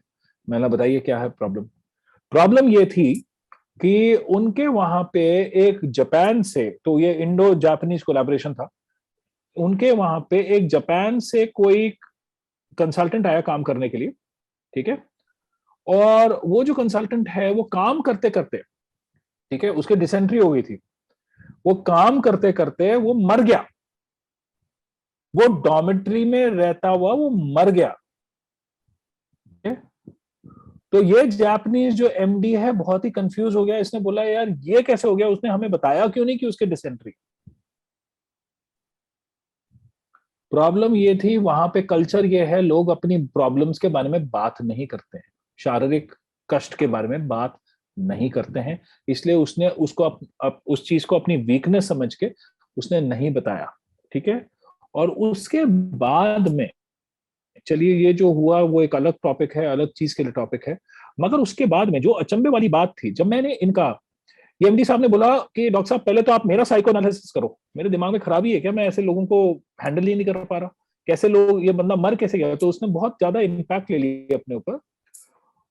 मैंने बताइए क्या है प्रॉब्लम। प्रॉब्लम ये थी कि उनके वहां पे एक जापान से, तो ये इंडो जापानीज कोलैबोरेशन था, उनके वहां पे एक जापान से कोई कंसल्टेंट आया काम करने के लिए, ठीक है, और वो जो कंसल्टेंट है वो काम करते करते, ठीक है, उसके डिसेंट्री हो गई थी, वो काम करते करते वो मर गया, वो डॉमेट्री में रहता हुआ वो मर गया। तो ये जापानीज जो एमडी है बहुत ही कंफ्यूज हो गया, इसने बोला यार ये कैसे हो गया, उसने हमें बताया क्यों नहीं कि उसके डिसेंट्री। प्रॉब्लम ये थी वहां पे, कल्चर ये है, लोग अपनी प्रॉब्लम्स के बारे में बात नहीं करते हैं, शारीरिक कष्ट के बारे में बात नहीं करते हैं, इसलिए उसने उसको उस चीज को अपनी वीकनेस समझ के उसने नहीं बताया, ठीक है। और उसके बाद में, चलिए ये जो हुआ वो एक अलग टॉपिक है, अलग चीज के लिए टॉपिक है, मगर उसके बाद में जो अचंभे वाली बात थी, जब मैंने इनका, ये एमडी साहब ने बोला कि डॉक्टर साहब पहले तो आप मेरा साइको एनालिसिस करो, मेरे दिमाग में खराबी है क्या, मैं ऐसे लोगों को हैंडल ही नहीं कर पा रहा, कैसे लोग, ये बंदा मर कैसे गया। तो उसने बहुत ज्यादा इम्पैक्ट ले लिया अपने ऊपर,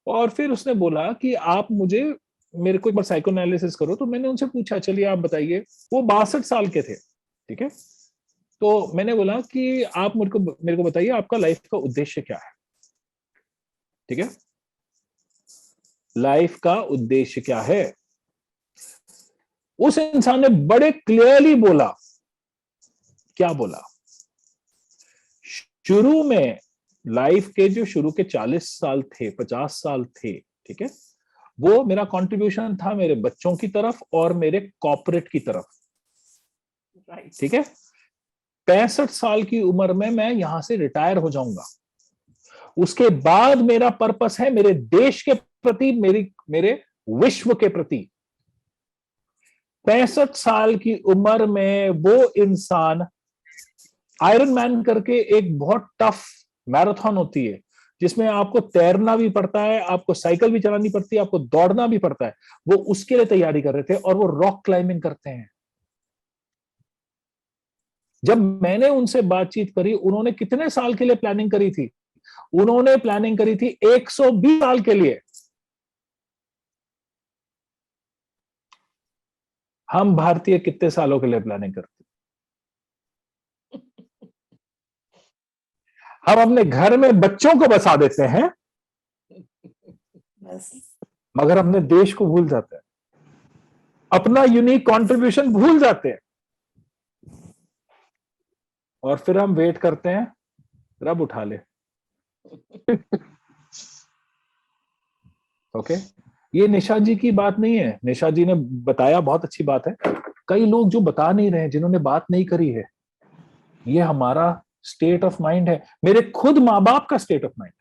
और फिर उसने बोला कि आप मुझे, मेरे को एक बार साइको एनालिसिस करो। तो मैंने उनसे पूछा चलिए आप बताइए, वो 62 साल के थे, ठीक है। तो मैंने बोला कि आप मेरे को बताइए आपका लाइफ का उद्देश्य क्या है, ठीक है, लाइफ का उद्देश्य क्या है। उस इंसान ने बड़े क्लियरली बोला, क्या बोला, शुरू में लाइफ के जो शुरू के 40 साल थे, 50 साल थे, ठीक है, वो मेरा कंट्रीब्यूशन था मेरे बच्चों की तरफ और मेरे कॉर्पोरेट की तरफ, राइट। ठीक है। 65 साल की उम्र में मैं यहां से रिटायर हो जाऊंगा, उसके बाद मेरा पर्पस है मेरे देश के प्रति, मेरे विश्व के प्रति। 65 साल की उम्र में वो इंसान, आयरन मैन करके एक बहुत टफ मैराथन होती है, जिसमें आपको तैरना भी पड़ता है, आपको साइकिल भी चलानी पड़ती है, आपको दौड़ना भी पड़ता है, वो उसके लिए तैयारी कर रहे थे, और वो रॉक क्लाइंबिंग करते हैं। जब मैंने उनसे बातचीत करी, उन्होंने कितने साल के लिए प्लानिंग करी थी, उन्होंने प्लानिंग करी थी 120 साल के लिए। हम भारतीय कितने सालों के लिए प्लानिंग करते हैं? हम अपने घर में बच्चों को बसा देते हैं, बस मगर अपने देश को भूल जाते हैं, अपना यूनिक कंट्रीब्यूशन भूल जाते हैं, और फिर हम वेट करते हैं रब उठा ले। ओके, ये निशा जी की बात नहीं है, निशा जी ने बताया, बहुत अच्छी बात है। कई लोग जो बता नहीं रहे हैं, जिन्होंने बात नहीं करी है, ये हमारा स्टेट ऑफ माइंड है, मेरे खुद माँ बाप का स्टेट ऑफ माइंड है।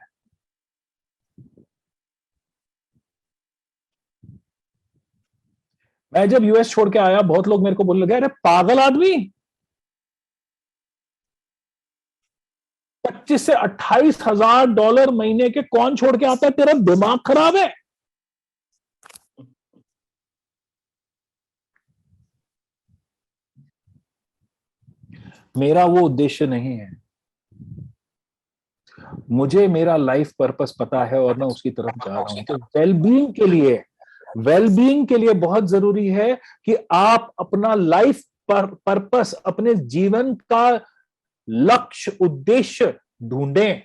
मैं जब यूएस छोड़ के आया, बहुत लोग मेरे को बोलने लगे, अरे पागल आदमी, 25 से 28 हजार डॉलर महीने के कौन छोड़ के आता है, तेरा दिमाग खराब है। मेरा वो उद्देश्य नहीं है, मुझे मेरा लाइफ पर्पस पता है और मैं उसकी तरफ जा रहा हूं। तो वेलबींग के लिए बहुत जरूरी है कि आप अपना लाइफ पर्पस, अपने जीवन का लक्ष्य, उद्देश्य ढूंढें।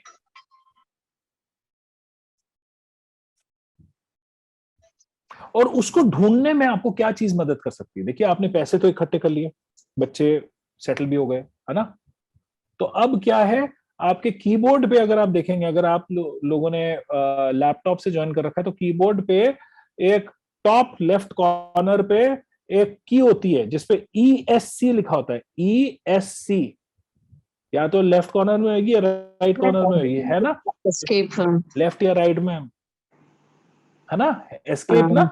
और उसको ढूंढने में आपको क्या चीज मदद कर सकती है? देखिए, आपने पैसे तो इकट्ठे कर लिए, बच्चे सेटल भी हो गए, है ना? तो अब क्या है, आपके कीबोर्ड पे अगर आप देखेंगे, अगर आप लोगों ने लैपटॉप से ज्वाइन कर रखा है, तो कीबोर्ड पे एक टॉप लेफ्ट कॉर्नर पे एक की होती है जिसपे ESC लिखा होता है। ESC या तो लेफ्ट कॉर्नर में होगी या राइट कॉर्नर में होगी, है ना? Escape. लेफ्ट या राइट में, है ना? एस्केप ना?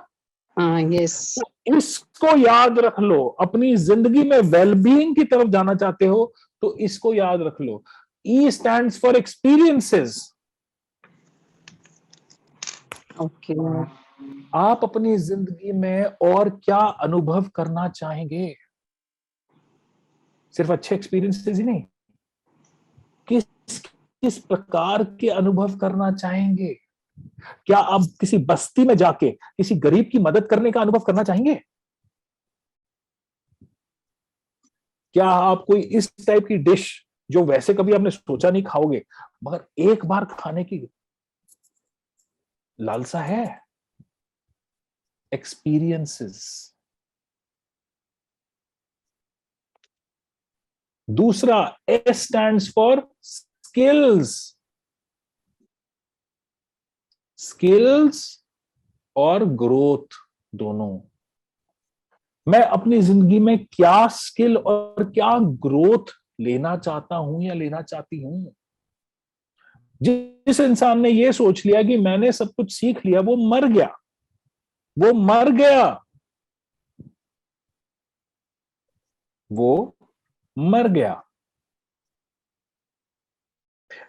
Yes. तो इसको याद रख लो। अपनी जिंदगी में वेलबींग की तरफ जाना चाहते हो तो इसको याद रख लो। E stands for experiences. Okay. आप अपनी जिंदगी में और क्या अनुभव करना चाहेंगे? सिर्फ अच्छे एक्सपीरियंसेस ही नहीं, किस किस प्रकार के अनुभव करना चाहेंगे? क्या आप किसी बस्ती में जाके किसी गरीब की मदद करने का अनुभव करना चाहेंगे? क्या आप कोई इस टाइप की डिश जो वैसे कभी आपने सोचा नहीं खाओगे, मगर एक बार खाने की लालसा है? एक्सपीरियंसेस। दूसरा, S stands for skills. Skills और ग्रोथ दोनों। मैं अपनी जिंदगी में क्या स्किल और क्या ग्रोथ लेना चाहता हूं या लेना चाहती हूं? जिस इंसान ने यह सोच लिया कि मैंने सब कुछ सीख लिया, वो मर गया, वो मर गया, वो मर गया।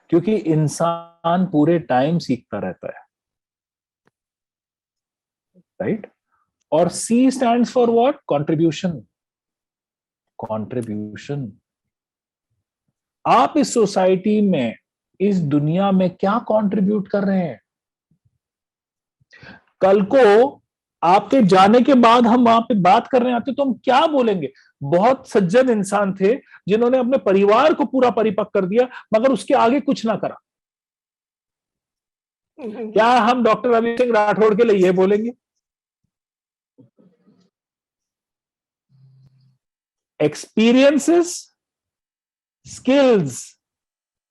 क्योंकि इंसान पूरे टाइम सीखता रहता है, राइट? और C stands for what? Contribution. Contribution. आप इस सोसाइटी में, इस दुनिया में क्या कंट्रीब्यूट कर रहे हैं? कल को आपके जाने के बाद हम वहां पे बात करने आते तो हम क्या बोलेंगे? बहुत सज्जन इंसान थे जिन्होंने अपने परिवार को पूरा परिपक्व कर दिया, मगर उसके आगे कुछ ना करा। क्या हम डॉक्टर रवि सिंह राठौड़ के लिए ये बोलेंगे? एक्सपीरियंसेस, स्किल्स,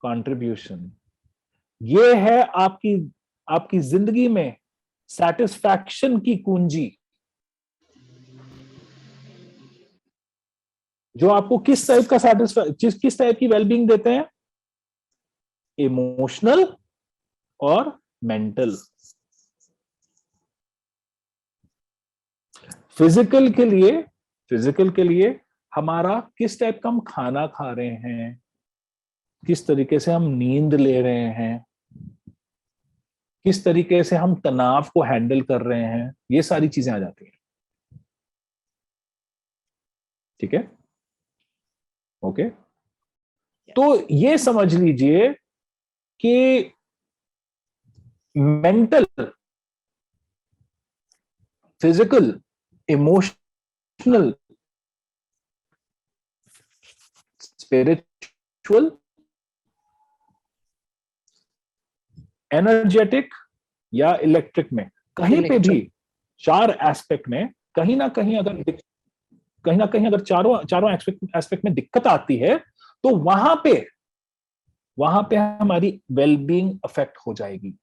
कंट्रीब्यूशन, ये है आपकी आपकी जिंदगी में सैटिस्फैक्शन की कुंजी, जो आपको किस टाइप का किस टाइप की वेलबींग देते हैं? इमोशनल और मेंटल। फिजिकल के लिए हमारा किस टाइप का हम खाना खा रहे हैं, किस तरीके से हम नींद ले रहे हैं, किस तरीके से हम तनाव को हैंडल कर रहे हैं, ये सारी चीजें आ जाती हैं। ठीक है? ओके। तो ये समझ लीजिए कि mental, physical, emotional, spiritual, energetic या इलेक्ट्रिक में, कहीं पे भी 4 एस्पेक्ट में कहीं ना कहीं अगर चारों एस्पेक्ट में दिक्कत आती है तो वहां पे हमारी वेलबींग अफेक्ट हो जाएगी।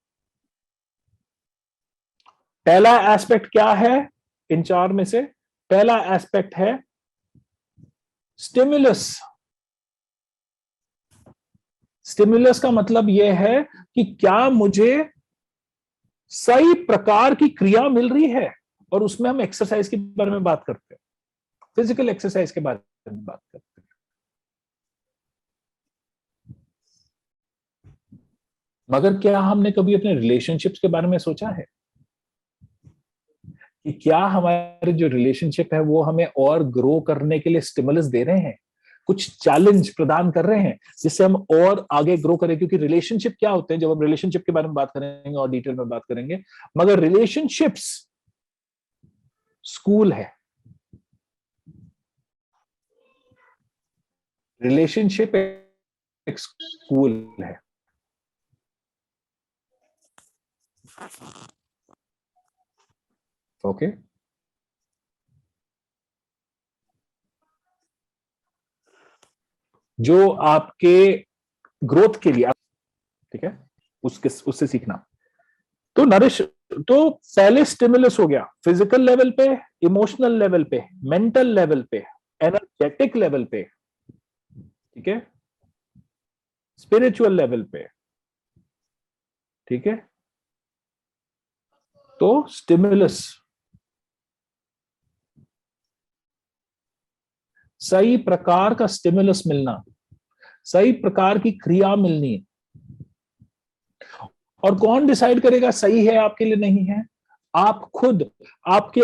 पहला एस्पेक्ट क्या है इन चार में से? पहला एस्पेक्ट है स्टिमुलस। स्टिमुलस का मतलब यह है कि क्या मुझे सही प्रकार की क्रिया मिल रही है, और उसमें हम एक्सरसाइज के बारे में बात करते हैं, फिजिकल एक्सरसाइज के बारे में बात करते हैं। मगर क्या हमने कभी अपने रिलेशनशिप्स के बारे में सोचा है कि क्या हमारे जो रिलेशनशिप है वो हमें और ग्रो करने के लिए स्टिमुलस दे रहे हैं, कुछ चैलेंज प्रदान कर रहे हैं जिससे हम और आगे ग्रो करें? क्योंकि रिलेशनशिप क्या होते हैं, जब हम रिलेशनशिप के बारे में बात करेंगे और डिटेल में बात करेंगे, मगर रिलेशनशिप्स स्कूल है। रिलेशनशिप एक स्कूल है। ओके जो आपके ग्रोथ के लिए, ठीक है, उससे सीखना। तो नरिश, तो पहले स्टिमुलस हो गया फिजिकल लेवल पे, इमोशनल लेवल पे, मेंटल लेवल पे, एनर्जेटिक लेवल पे, ठीक है, स्पिरिचुअल लेवल पे, ठीक है। तो स्टिमुलस, सही प्रकार का स्टिमुलस मिलना, सही प्रकार की क्रिया मिलनी, और कौन डिसाइड करेगा सही है आपके लिए नहीं है? आप खुद, आपके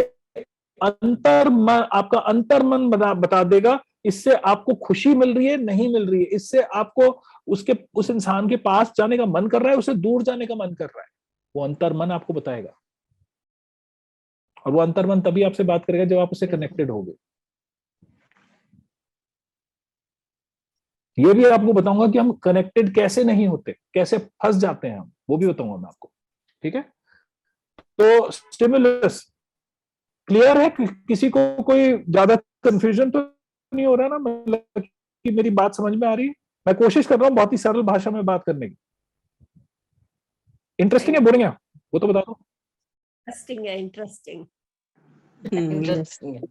आपका अंतर्मन बता देगा इससे आपको खुशी मिल रही है नहीं मिल रही है, इससे आपको उस इंसान के पास जाने का मन कर रहा है, उससे दूर जाने का मन कर रहा है, वो अंतर्मन आपको बताएगा। और वो अंतर्मन तभी आपसे बात करेगा जब आप उससे कनेक्टेड होगे। ये भी आपको बताऊंगा कि हम कनेक्टेड कैसे नहीं होते, कैसे फंस जाते हैं हम, वो भी बताऊंगा मैं आपको, ठीक है। तो स्टिमुलस क्लियर है? किसी को कोई ज्यादा कंफ्यूजन तो नहीं हो रहा ना, मतलब कि मेरी बात समझ में आ रही है? मैं कोशिश कर रहा हूं बहुत ही सरल भाषा में बात करने की। इंटरेस्टिंग है, बोरिंग है, वो तो बता दो। इंटरेस्टिंग है, इंटरेस्टिंग। इंटरेस्टिंग है।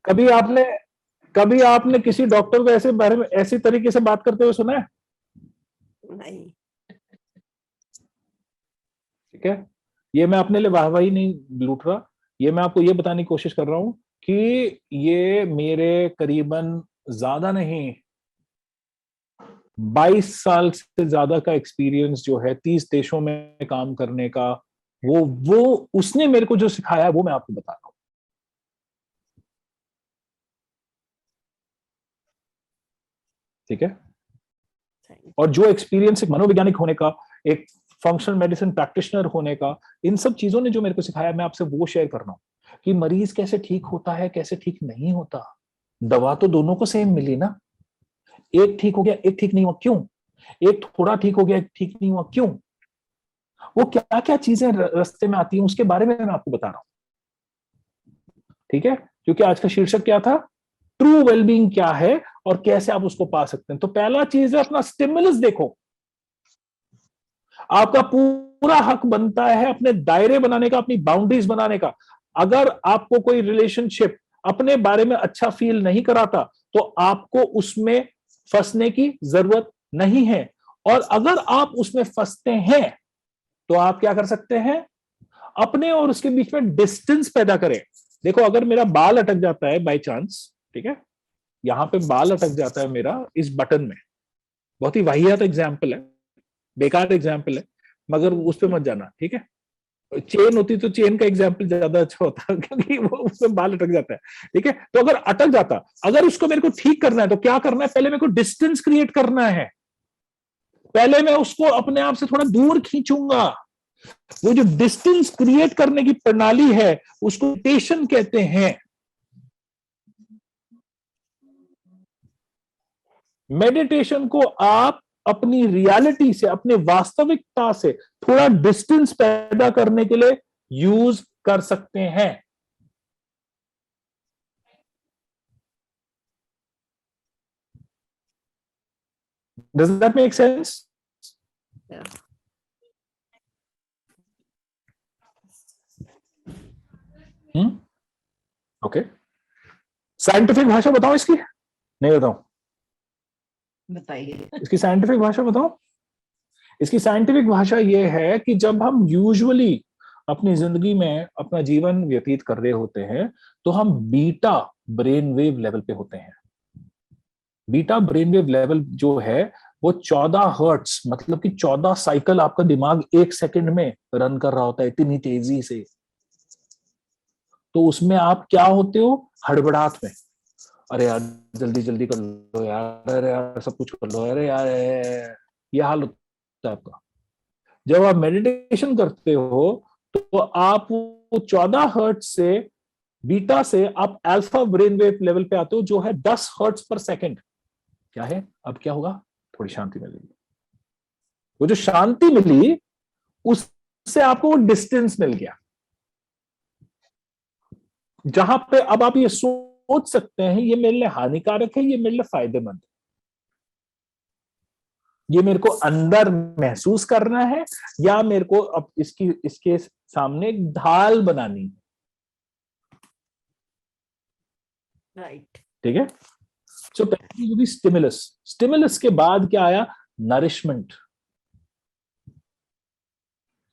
कभी आपने किसी डॉक्टर को ऐसे बारे में ऐसी तरीके से बात करते हुए सुना है? नहीं। ठीक है, ये मैं अपने लिए वाहवाही नहीं लूट रहा, ये मैं आपको ये बताने की कोशिश कर रहा हूं कि ये मेरे करीबन ज्यादा नहीं 22 साल से ज्यादा का एक्सपीरियंस जो है 30 देशों में काम करने का, वो उसने मेरे को जो सिखाया है वो मैं आपको बता रहा हूं। ठीक है, और जो एक्सपीरियंस एक मनोवैज्ञानिक होने का, एक फंक्शनल मेडिसिन प्रैक्टिशनर होने का, इन सब चीजों ने जो मेरे को सिखाया, मैं आपसे वो शेयर कर रहा हूं कि मरीज कैसे ठीक होता है, कैसे ठीक नहीं होता। दवा तो दोनों को सेम मिली ना, एक ठीक हो गया एक ठीक नहीं हुआ, क्यों? एक थोड़ा ठीक हो गया एक ठीक नहीं हुआ, क्यों? वो क्या क्या चीजें रास्ते में आती हैं उसके बारे में मैं आपको बता रहा हूं, ठीक है। क्योंकि आज का शीर्षक क्या था? ट्रू वेलबींग क्या है और कैसे आप उसको पा सकते हैं। तो पहला चीज है अपना स्टिमुलस देखो। आपका पूरा हक बनता है अपने दायरे बनाने का, अपनी बाउंड्रीज बनाने का। अगर आपको कोई रिलेशनशिप अपने बारे में अच्छा फील नहीं कराता तो आपको उसमें फंसने की जरूरत नहीं है, और अगर आप उसमें फंसते हैं तो आप क्या कर सकते हैं? अपने और उसके बीच में डिस्टेंस पैदा करें। देखो, अगर मेरा बाल अटक जाता है बाय चांस, ठीक है, यहां पे बाल अटक जाता है मेरा इस बटन में, बहुत ही वाहियात एग्जाम्पल है, बेकार एग्जाम्पल है, मगर उस पर मत जाना, ठीक है। चेन होती तो चेन का एग्जाम्पल ज्यादा अच्छा होता क्योंकि वो उसमें बाल अटक जाता है, ठीक है। तो अगर अटक जाता, अगर उसको मेरे को ठीक करना है तो क्या करना है? पहले मेरे को डिस्टेंस क्रिएट करना है, पहले मैं उसको अपने आप से थोड़ा दूर खींचूंगा। वो जो डिस्टेंस क्रिएट करने की प्रणाली है उसको मेडिटेशन कहते हैं। मेडिटेशन को आप अपनी रियलिटी से, अपने वास्तविकता से थोड़ा डिस्टेंस पैदा करने के लिए यूज कर सकते हैं। Does that make sense? Okay, scientific भाषा बताओ इसकी, नहीं बताओ, बताइए। इसकी साइंटिफिक भाषा बताओ। इसकी साइंटिफिक भाषा ये है कि जब हम यूजुअली अपनी जिंदगी में अपना जीवन व्यतीत कर रहे होते हैं तो हम बीटा ब्रेन वेव लेवल पे होते हैं। बीटा ब्रेन वेव लेवल जो है वो 14 हर्ट्स, मतलब कि 14 साइकिल आपका दिमाग एक सेकंड में रन कर रहा होता है इतनी तेजी से। तो उसमें आप क्या होते हो, हड़बड़ाहट में, अरे यार जल्दी जल्दी कर लो यार, अरे यार सब कुछ कर लो, अरे यार ये हाल होता है आपका। जब आप मेडिटेशन करते हो तो आप वो 14 हर्ट्ज से, बीटा से आप अल्फा ब्रेन वेव लेवल पे आते हो जो है 10 हर्ट्ज पर सेकंड। क्या है, अब क्या होगा, थोड़ी शांति मिलेगी। वो जो शांति मिली उससे आपको वो डिस्टेंस मिल गया, जहां पे अब आप ये सोच सकते हैं ये मेरे लिए हानिकारक है, ये मेरे लिए फायदेमंद है, ये मेरे को अंदर महसूस करना है या मेरे को अब इसके सामने एक ढाल बनानी है। राइट। ठीक है, सो पहले जो भी स्टिमुलस, स्टिमुलस के बाद क्या आया, नरिशमेंट।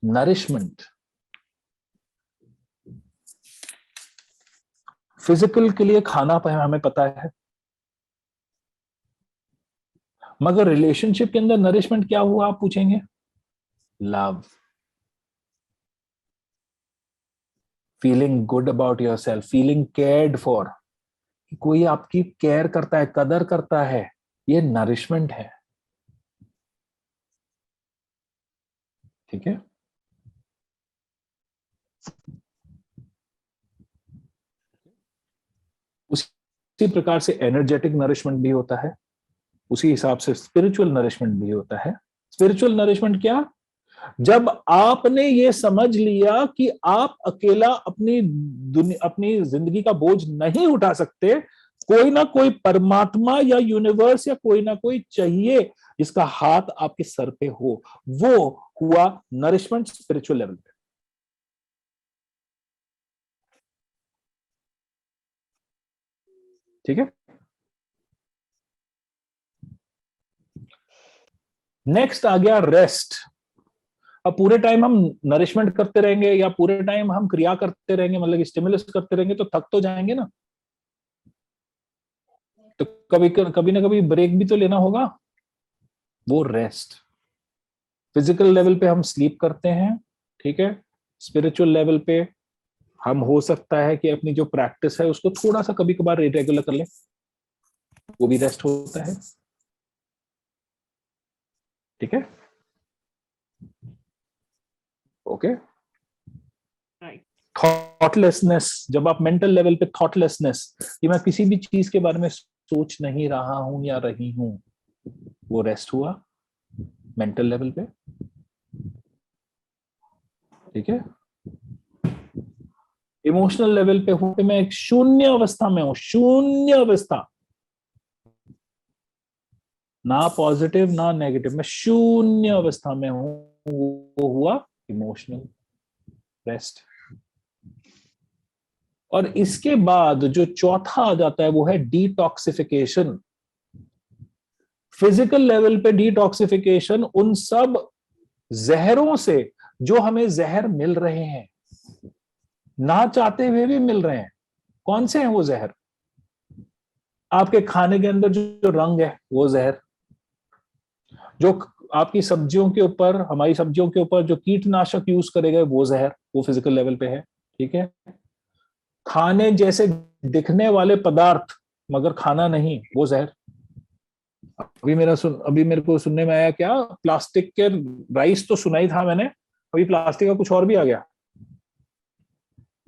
नरिशमेंट फिजिकल के लिए खाना हमें पता है, मगर रिलेशनशिप के अंदर नरिशमेंट क्या हुआ आप पूछेंगे, love, feeling good about yourself, feeling cared for, कोई आपकी केयर करता है, कदर करता है, ये नरिशमेंट है। ठीक है, उसी प्रकार से एनर्जेटिक नरिशमेंट भी होता है, उसी हिसाब से स्पिरिचुअल नरिशमेंट भी होता है। स्पिरिचुअल नरिशमेंट क्या, जब आपने ये समझ लिया कि आप अकेला अपनी जिंदगी का बोझ नहीं उठा सकते, कोई ना कोई परमात्मा या यूनिवर्स या कोई ना कोई चाहिए जिसका हाथ आपके सर पे हो, वो हुआ नरिशमेंट स्पिरिचुअल लेवल पे। ठीक है, नेक्स्ट आ गया रेस्ट। अब पूरे टाइम हम नरिशमेंट करते रहेंगे या पूरे टाइम हम क्रिया करते रहेंगे, मतलब स्टिमुलस करते रहेंगे तो थक तो जाएंगे ना, तो कभी ना कभी ब्रेक भी तो लेना होगा, वो रेस्ट। फिजिकल लेवल पे हम स्लीप करते हैं, ठीक है, स्पिरिचुअल लेवल पे हम हो सकता है कि अपनी जो प्रैक्टिस है उसको थोड़ा सा कभी कभार इरेगुलर कर ले, वो भी रेस्ट होता है। ठीक है, ओके। थॉटलेसनेस, जब आप मेंटल लेवल पे थॉटलेसनेस, कि मैं किसी भी चीज के बारे में सोच नहीं रहा हूं या रही हूं, वो रेस्ट हुआ मेंटल लेवल पे। ठीक है, इमोशनल लेवल पे हूं कि मैं एक शून्य अवस्था में हूं, शून्य अवस्था, ना पॉजिटिव ना नेगेटिव, मैं शून्य अवस्था में हूं, वो हुआ इमोशनल रेस्ट। और इसके बाद जो चौथा आ जाता है वो है डिटॉक्सिफिकेशन। फिजिकल लेवल पे डिटॉक्सिफिकेशन उन सब जहरों से जो हमें जहर मिल रहे हैं, ना चाहते हुए भी मिल रहे हैं। कौन से हैं वो जहर, आपके खाने के अंदर जो रंग है वो जहर, जो आपकी सब्जियों के ऊपर, हमारी सब्जियों के ऊपर जो कीटनाशक यूज करे गए वो जहर, वो फिजिकल लेवल पे है। ठीक है, खाने जैसे दिखने वाले पदार्थ मगर खाना नहीं, वो जहर। अभी मेरे को सुनने में आया, क्या प्लास्टिक के राइस तो सुना ही था मैंने, अभी प्लास्टिक का कुछ और भी आ गया,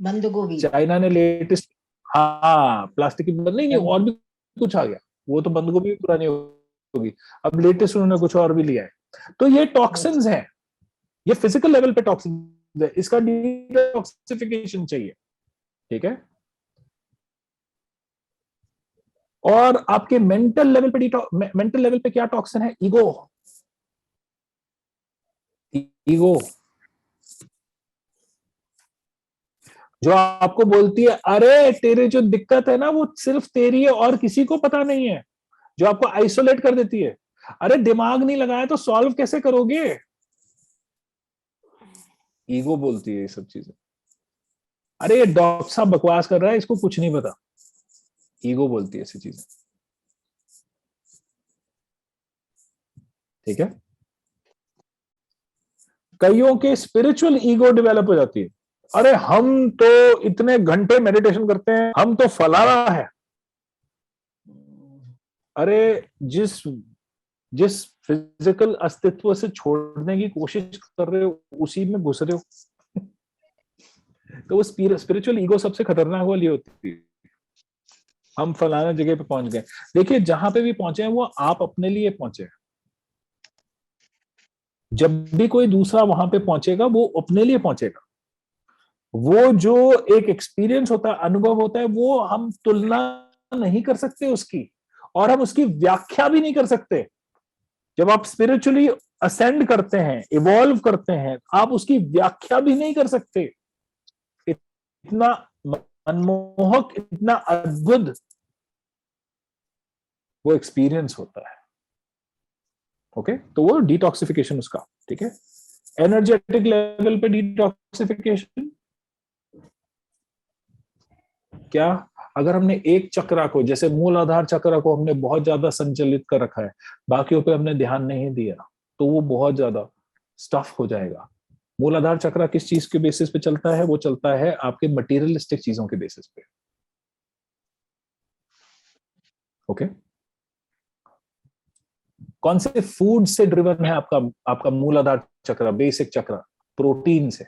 बंद गोभी, चाइना ने लेटेस्ट, हाँ प्लास्टिक की नहीं और भी कुछ आ गया, वो तो बंद गोभी भी पुरानी होगी, अब लेटेस्ट उन्होंने कुछ और भी लिया है। तो ये टॉक्सिन्स हैं, ये फिजिकल लेवल पे टॉक्सिन्स है, इसका डिटॉक्सिफिकेशन चाहिए। ठीक है, और आपके मेंटल लेवल पे क्या टॉक्सिन है, ईगो। ईगो जो आपको बोलती है अरे तेरे जो दिक्कत है ना वो सिर्फ तेरी है और किसी को पता नहीं है, जो आपको आइसोलेट कर देती है। अरे दिमाग नहीं लगाया तो सॉल्व कैसे करोगे? ईगो बोलती है ये सब चीजें। अरे ये डॉक्टर साहब बकवास कर रहा है, इसको कुछ नहीं पता। ईगो बोलती है ऐसी चीजें। ठीक है। कईयों के स्पिरिचुअल ईगो डेवलप हो जाती है। अरे हम तो इतने घंटे मेडिटेशन करते हैं, हम तो फलाना है। अरे जिस जिस फिजिकल अस्तित्व से छोड़ने की कोशिश कर रहे हो उसी में घुस रहे हो। तो वो स्पिरिचुअल ईगो सबसे खतरनाक वाली होती है। हम फलाना जगह पे पहुंच गए। देखिए जहां पे भी पहुंचे हैं वो आप अपने लिए पहुंचे हैं। जब भी कोई दूसरा वहां पे पहुंचेगा वो अपने लिए पहुंचेगा। वो जो एक एक्सपीरियंस होता है, अनुभव होता है, वो हम तुलना नहीं कर सकते उसकी, और हम उसकी व्याख्या भी नहीं कर सकते। जब आप स्पिरिचुअली असेंड करते हैं, इवॉल्व करते हैं, आप उसकी व्याख्या भी नहीं कर सकते। इतना मनमोहक, इतना अद्भुत वो एक्सपीरियंस होता है। ओके, तो वो डिटॉक्सिफिकेशन उसका। ठीक है, एनर्जेटिक लेवल पे डिटॉक्सिफिकेशन क्या? अगर हमने एक चक्रा को, जैसे मूलाधार चक्र को हमने बहुत ज्यादा संचालित कर रखा है, बाकियों पे हमने ध्यान नहीं दिया, तो वो बहुत ज्यादा स्टफ हो जाएगा। मूलाधार चक्र किस चीज के बेसिस पे चलता है? वो चलता है आपके मटेरियलिस्टिक चीजों के बेसिस पे। ओके, कौन से फूड से ड्रिवन है आपका आपका मूलाधार चक्र, बेसिक चक्र? प्रोटीन से।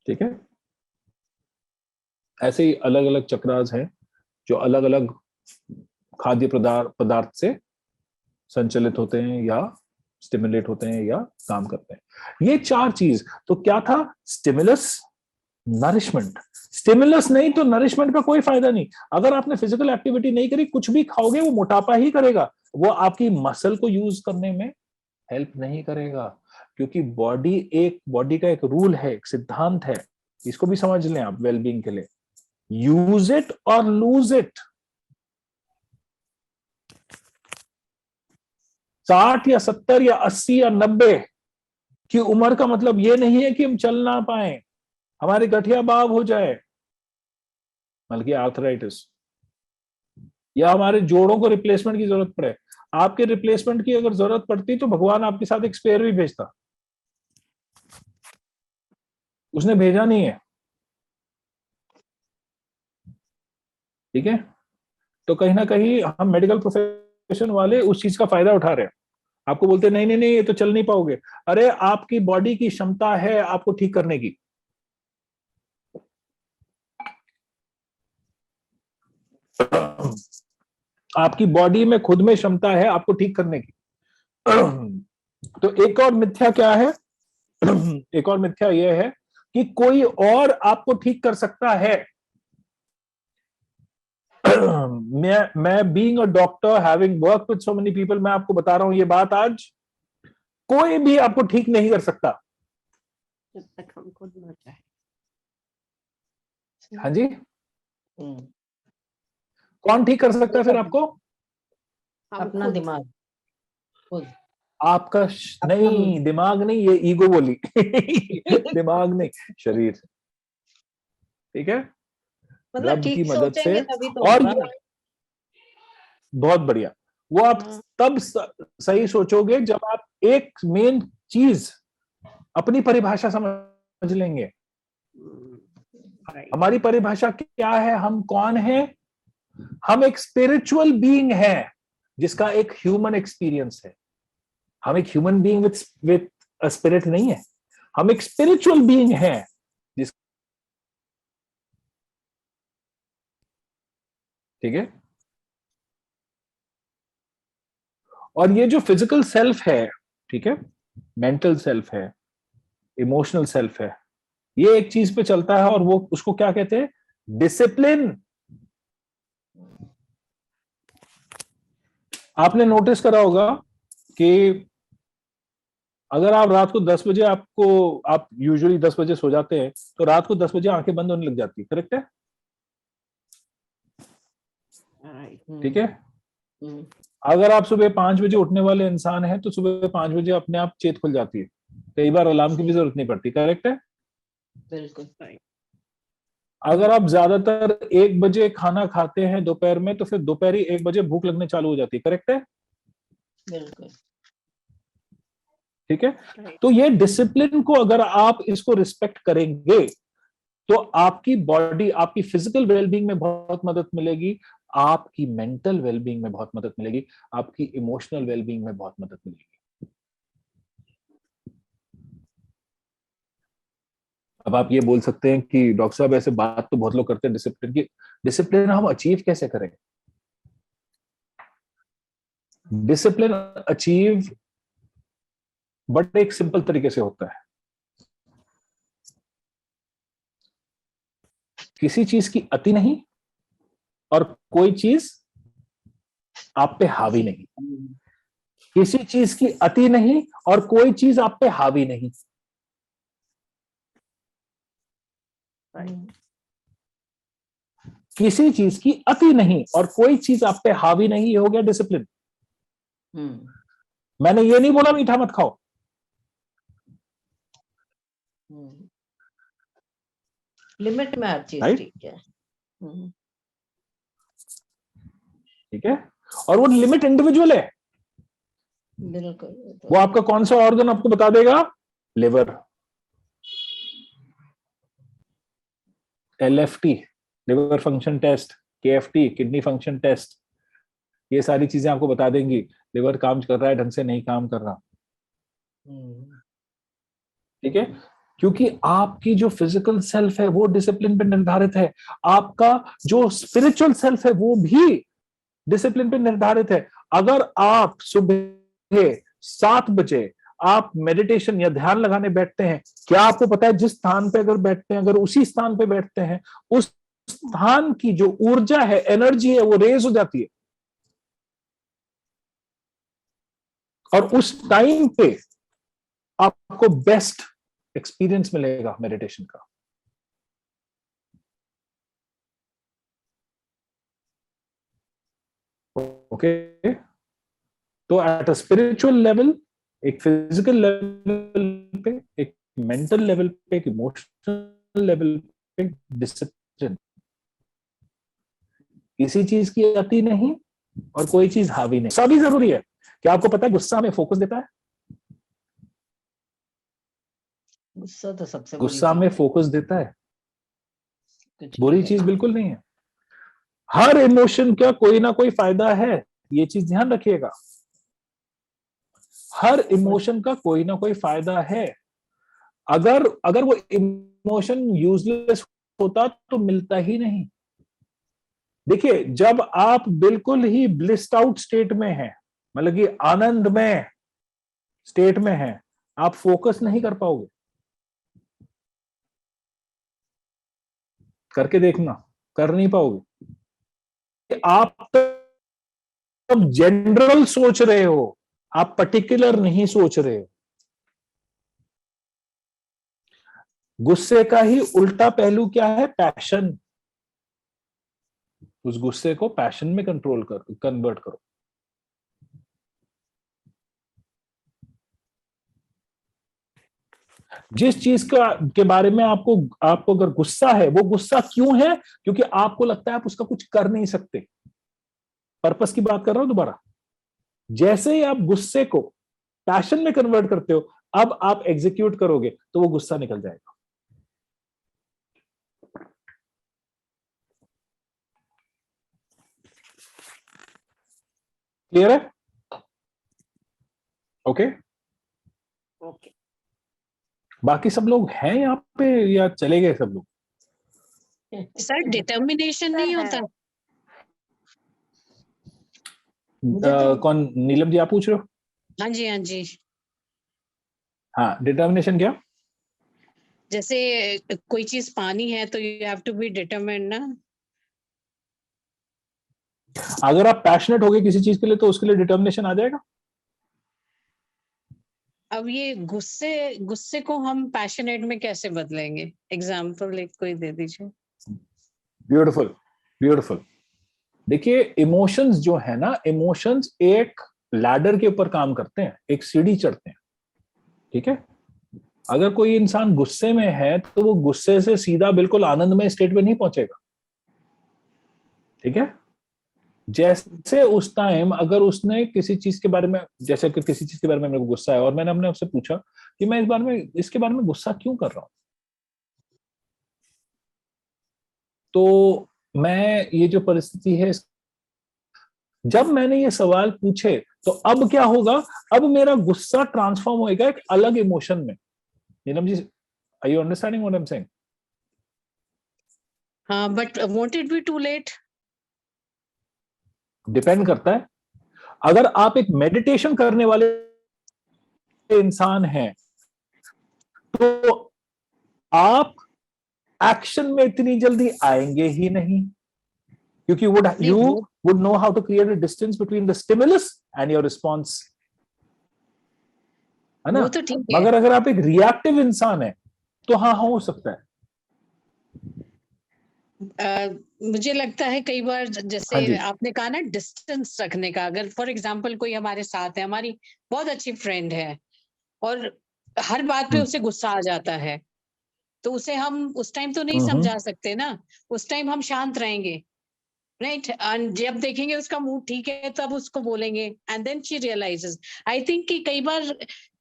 ठीक है, ऐसे ही अलग अलग चक्रास हैं जो अलग अलग खाद्य पदार्थ से संचालित होते हैं या स्टिमुलेट होते हैं या काम करते हैं। ये चार चीज तो क्या था? Stimulus, nourishment. स्टिमुलस नहीं तो नरिशमेंट का कोई फायदा नहीं। अगर आपने फिजिकल एक्टिविटी नहीं करी, कुछ भी खाओगे वो मोटापा ही करेगा, वो आपकी मसल को यूज करने में हेल्प नहीं करेगा। क्योंकि बॉडी का एक रूल है, एक सिद्धांत है, इसको भी समझ लें आप वेलबींग के लिए। यूज इट और लूज इट। 60 या 70 या 80 या 90 की उम्र का मतलब ये नहीं है कि हम चल ना पाए, हमारे गठिया बाग हो जाए, बल्कि आर्थराइटिस, या हमारे जोड़ों को रिप्लेसमेंट की जरूरत पड़े। आपके रिप्लेसमेंट की अगर जरूरत पड़ती तो भगवान आपके साथ एक स्पेयर भी भेजता, उसने भेजा नहीं है। ठीक है, तो कहीं ना कहीं हम मेडिकल प्रोफेशन वाले उस चीज का फायदा उठा रहे हैं। आपको बोलते नहीं नहीं नहीं ये तो चल नहीं पाओगे। अरे आपकी बॉडी की क्षमता है आपको ठीक करने की। आपकी बॉडी में खुद में क्षमता है आपको ठीक करने की। तो एक और मिथ्या क्या है? एक और मिथ्या यह है कि कोई और आपको ठीक कर सकता है। मैं being a doctor, having work with so many people, मैं आपको बता रहा हूं ये बात आज, कोई भी आपको ठीक नहीं कर सकता जब तक हम खुद ना चाहे। हाँ जी, कौन ठीक कर सकता है फिर आपको? हम अपना खुद। दिमाग खुद। आपका नहीं, दिमाग नहीं, ये ईगो बोली। दिमाग नहीं, शरीर। ठीक है, मतलब रब की ठीक मदद से। सोचेंगे तभी तो और होगा। ये बहुत बढ़िया, वो आप तब सही सोचोगे जब आप एक मेन चीज अपनी परिभाषा समझ लेंगे। हमारी परिभाषा क्या है? हम कौन है? हम एक स्पिरिचुअल बीइंग है जिसका एक ह्यूमन एक्सपीरियंस है। हम एक human being with a spirit नहीं है, हम एक स्पिरिचुअल बीइंग है जिस। ठीक है, और ये जो फिजिकल सेल्फ है, ठीक है, मेंटल सेल्फ है, इमोशनल सेल्फ है, ये एक चीज पे चलता है और वो उसको क्या कहते हैं? डिसिप्लिन। आपने नोटिस करा होगा कि अगर आप रात को 10 बजे आप यूजुअली 10 बजे सो जाते हैं, तो रात को 10 बजे आंखें बंद होने लग जाती है, करेक्ट है? ठीक है। अगर आप सुबह 5 बजे उठने वाले इंसान हैं, तो सुबह 5 बजे अपने आप चेत खुल जाती है, कई बार अलार्म की भी जरूरत नहीं पड़ती, करेक्ट है? बिल्कुल। अगर आप ज्यादातर 1 बजे खाना खाते हैं दोपहर में, तो फिर दोपहर ही 1 बजे भूख लगने चालू हो जाती है, करेक्ट है? बिल्कुल। ठीक है। तो ये डिसिप्लिन को अगर आप इसको रिस्पेक्ट करेंगे, तो आपकी बॉडी, आपकी फिजिकल वेलबींग में बहुत मदद मिलेगी, आपकी मेंटल वेलबींग में बहुत मदद मिलेगी, आपकी इमोशनल वेलबींग में बहुत मदद मिलेगी। अब आप ये बोल सकते हैं कि डॉक्टर साहब ऐसे बात तो बहुत लोग करते हैं डिसिप्लिन की, डिसिप्लिन हम अचीव कैसे करें? डिसिप्लिन अचीव बट एक सिंपल तरीके से होता है। किसी चीज की अति नहीं और कोई चीज आप पे हावी नहीं। किसी चीज की अति नहीं और कोई चीज आप पे हावी नहीं। किसी चीज की अति नहीं और कोई चीज आप पे हावी नहीं, ये हो गया डिसिप्लिन। मैंने ये नहीं बोला मीठा मत खाओ, लिमिट में हर चीज Right? ठीक है। ठीक है। और वो लिमिट इंडिविजुअल है। बिल्कुल। वो आपका कौन सा ऑर्गन आपको बता देगा? Liver, LFT liver function test, KFT kidney function test, ये सारी चीजें आपको बता देंगी लिवर काम कर रहा है ढंग से, नहीं काम कर रहा। ठीक है। क्योंकि आपकी जो फिजिकल सेल्फ है वो डिसिप्लिन पे निर्धारित है, आपका जो स्पिरिचुअल सेल्फ है वो भी डिसिप्लिन पे निर्धारित है। अगर आप सुबह 7 बजे आप मेडिटेशन या ध्यान लगाने बैठते हैं, क्या आपको पता है जिस स्थान पे अगर बैठते हैं, अगर उसी स्थान पे बैठते हैं, उस स्थान की जो ऊर्जा है, एनर्जी है, वो रेज हो जाती है और उस टाइम पे आपको बेस्ट एक्सपीरियंस मिलेगा मेडिटेशन का। ओके। तो एट अ स्पिरिचुअल लेवल, एक फिजिकल लेवल पे, एक मेंटल लेवल पे, एक इमोशनल लेवल पे डिसिप्लिन। किसी चीज की अति नहीं और कोई चीज हावी नहीं। सभी जरूरी है। क्या आपको पता है गुस्सा हमें फोकस देता है? गुस्सा तो सबसे गुस्सा में फोकस देता है, कुछ बुरी नहीं चीज है। बिल्कुल नहीं है। हर इमोशन का कोई ना कोई फायदा है, ये चीज ध्यान रखिएगा। हर इमोशन का कोई ना कोई फायदा है। अगर अगर वो इमोशन यूजलेस होता तो मिलता ही नहीं। देखिए, जब आप बिल्कुल ही ब्लिस्ड आउट स्टेट में हैं, मतलब कि आनंद में स्टेट में हैं, आप फोकस नहीं कर पाओगे। करके देखना, कर नहीं पाओगे। आप तब जनरल सोच रहे हो, आप पर्टिकुलर नहीं सोच रहे हो। गुस्से का ही उल्टा पहलू क्या है? पैशन। उस गुस्से को पैशन में कन्वर्ट करो। जिस चीज का के बारे में आपको आपको अगर गुस्सा है, वो गुस्सा क्यों है? क्योंकि आपको लगता है आप उसका कुछ कर नहीं सकते। पर्पस की बात कर रहा हूं दोबारा। जैसे ही आप गुस्से को पैशन में कन्वर्ट करते हो, अब आप एग्जीक्यूट करोगे तो वो गुस्सा निकल जाएगा। क्लियर है? ओके। ओके। बाकी सब लोग हैं यहाँ पे या चले गए सब लोग? सर डिटर्मिनेशन नहीं होता? कौन? नीलम जी आप पूछ रहे हो? हाँ जी, हाँ जी। हाँ, डिटर्मिनेशन क्या? जैसे कोई चीज पानी है तो you have to be determined ना। अगर आप पैशनेट हो गए किसी चीज के लिए तो उसके लिए डिटर्मिनेशन आ जाएगा। अब ये गुस्से को हम पैशनेट में कैसे बदलेंगे? एग्जाम्पल एक कोई दे दीजिए। Beautiful, beautiful. देखिए, इमोशंस जो है ना, इमोशंस एक लैडर के ऊपर काम करते हैं, एक सीढ़ी चढ़ते हैं, ठीक है। अगर कोई इंसान गुस्से में है तो वो गुस्से से सीधा बिल्कुल आनंदमय स्टेट में नहीं पहुंचेगा, ठीक है। जैसे उस टाइम अगर उसने किसी चीज के बारे में, जैसे कि किसी चीज के बारे में मेरे को गुस्सा है और मैंने अपने आपसे पूछा कि मैं इसके बारे में गुस्सा क्यों कर रहा हूं, तो मैं ये जो परिस्थिति है, जब मैंने ये सवाल पूछे तो अब क्या होगा, अब मेरा गुस्सा ट्रांसफॉर्म होएगा एक अलग इमोशन में। Neelam ji, are you understanding what I am saying? हाँ, but won't it be too late? Depend करता है। अगर आप एक मेडिटेशन करने वाले इंसान हैं तो आप एक्शन में इतनी जल्दी आएंगे ही नहीं, क्योंकि you would know how to create a distance between the stimulus and your response, है ना। वो तो ठीक है। मगर अगर आप एक रिएक्टिव इंसान है तो हाँ हो सकता है। मुझे लगता है कई बार, हाँ जैसे जी। आपने कहा ना डिस्टेंस रखने का, अगर फॉर एग्जांपल कोई हमारे साथ है, हमारी बहुत अच्छी फ्रेंड है और हर बात पे उसे गुस्सा आ जाता है, तो उसे हम उस टाइम तो नहीं समझा सकते ना, उस टाइम हम शांत रहेंगे, राइट। एंड जब देखेंगे उसका मूड ठीक है तब उसको बोलेंगे, and then she realises. I think कि कई बार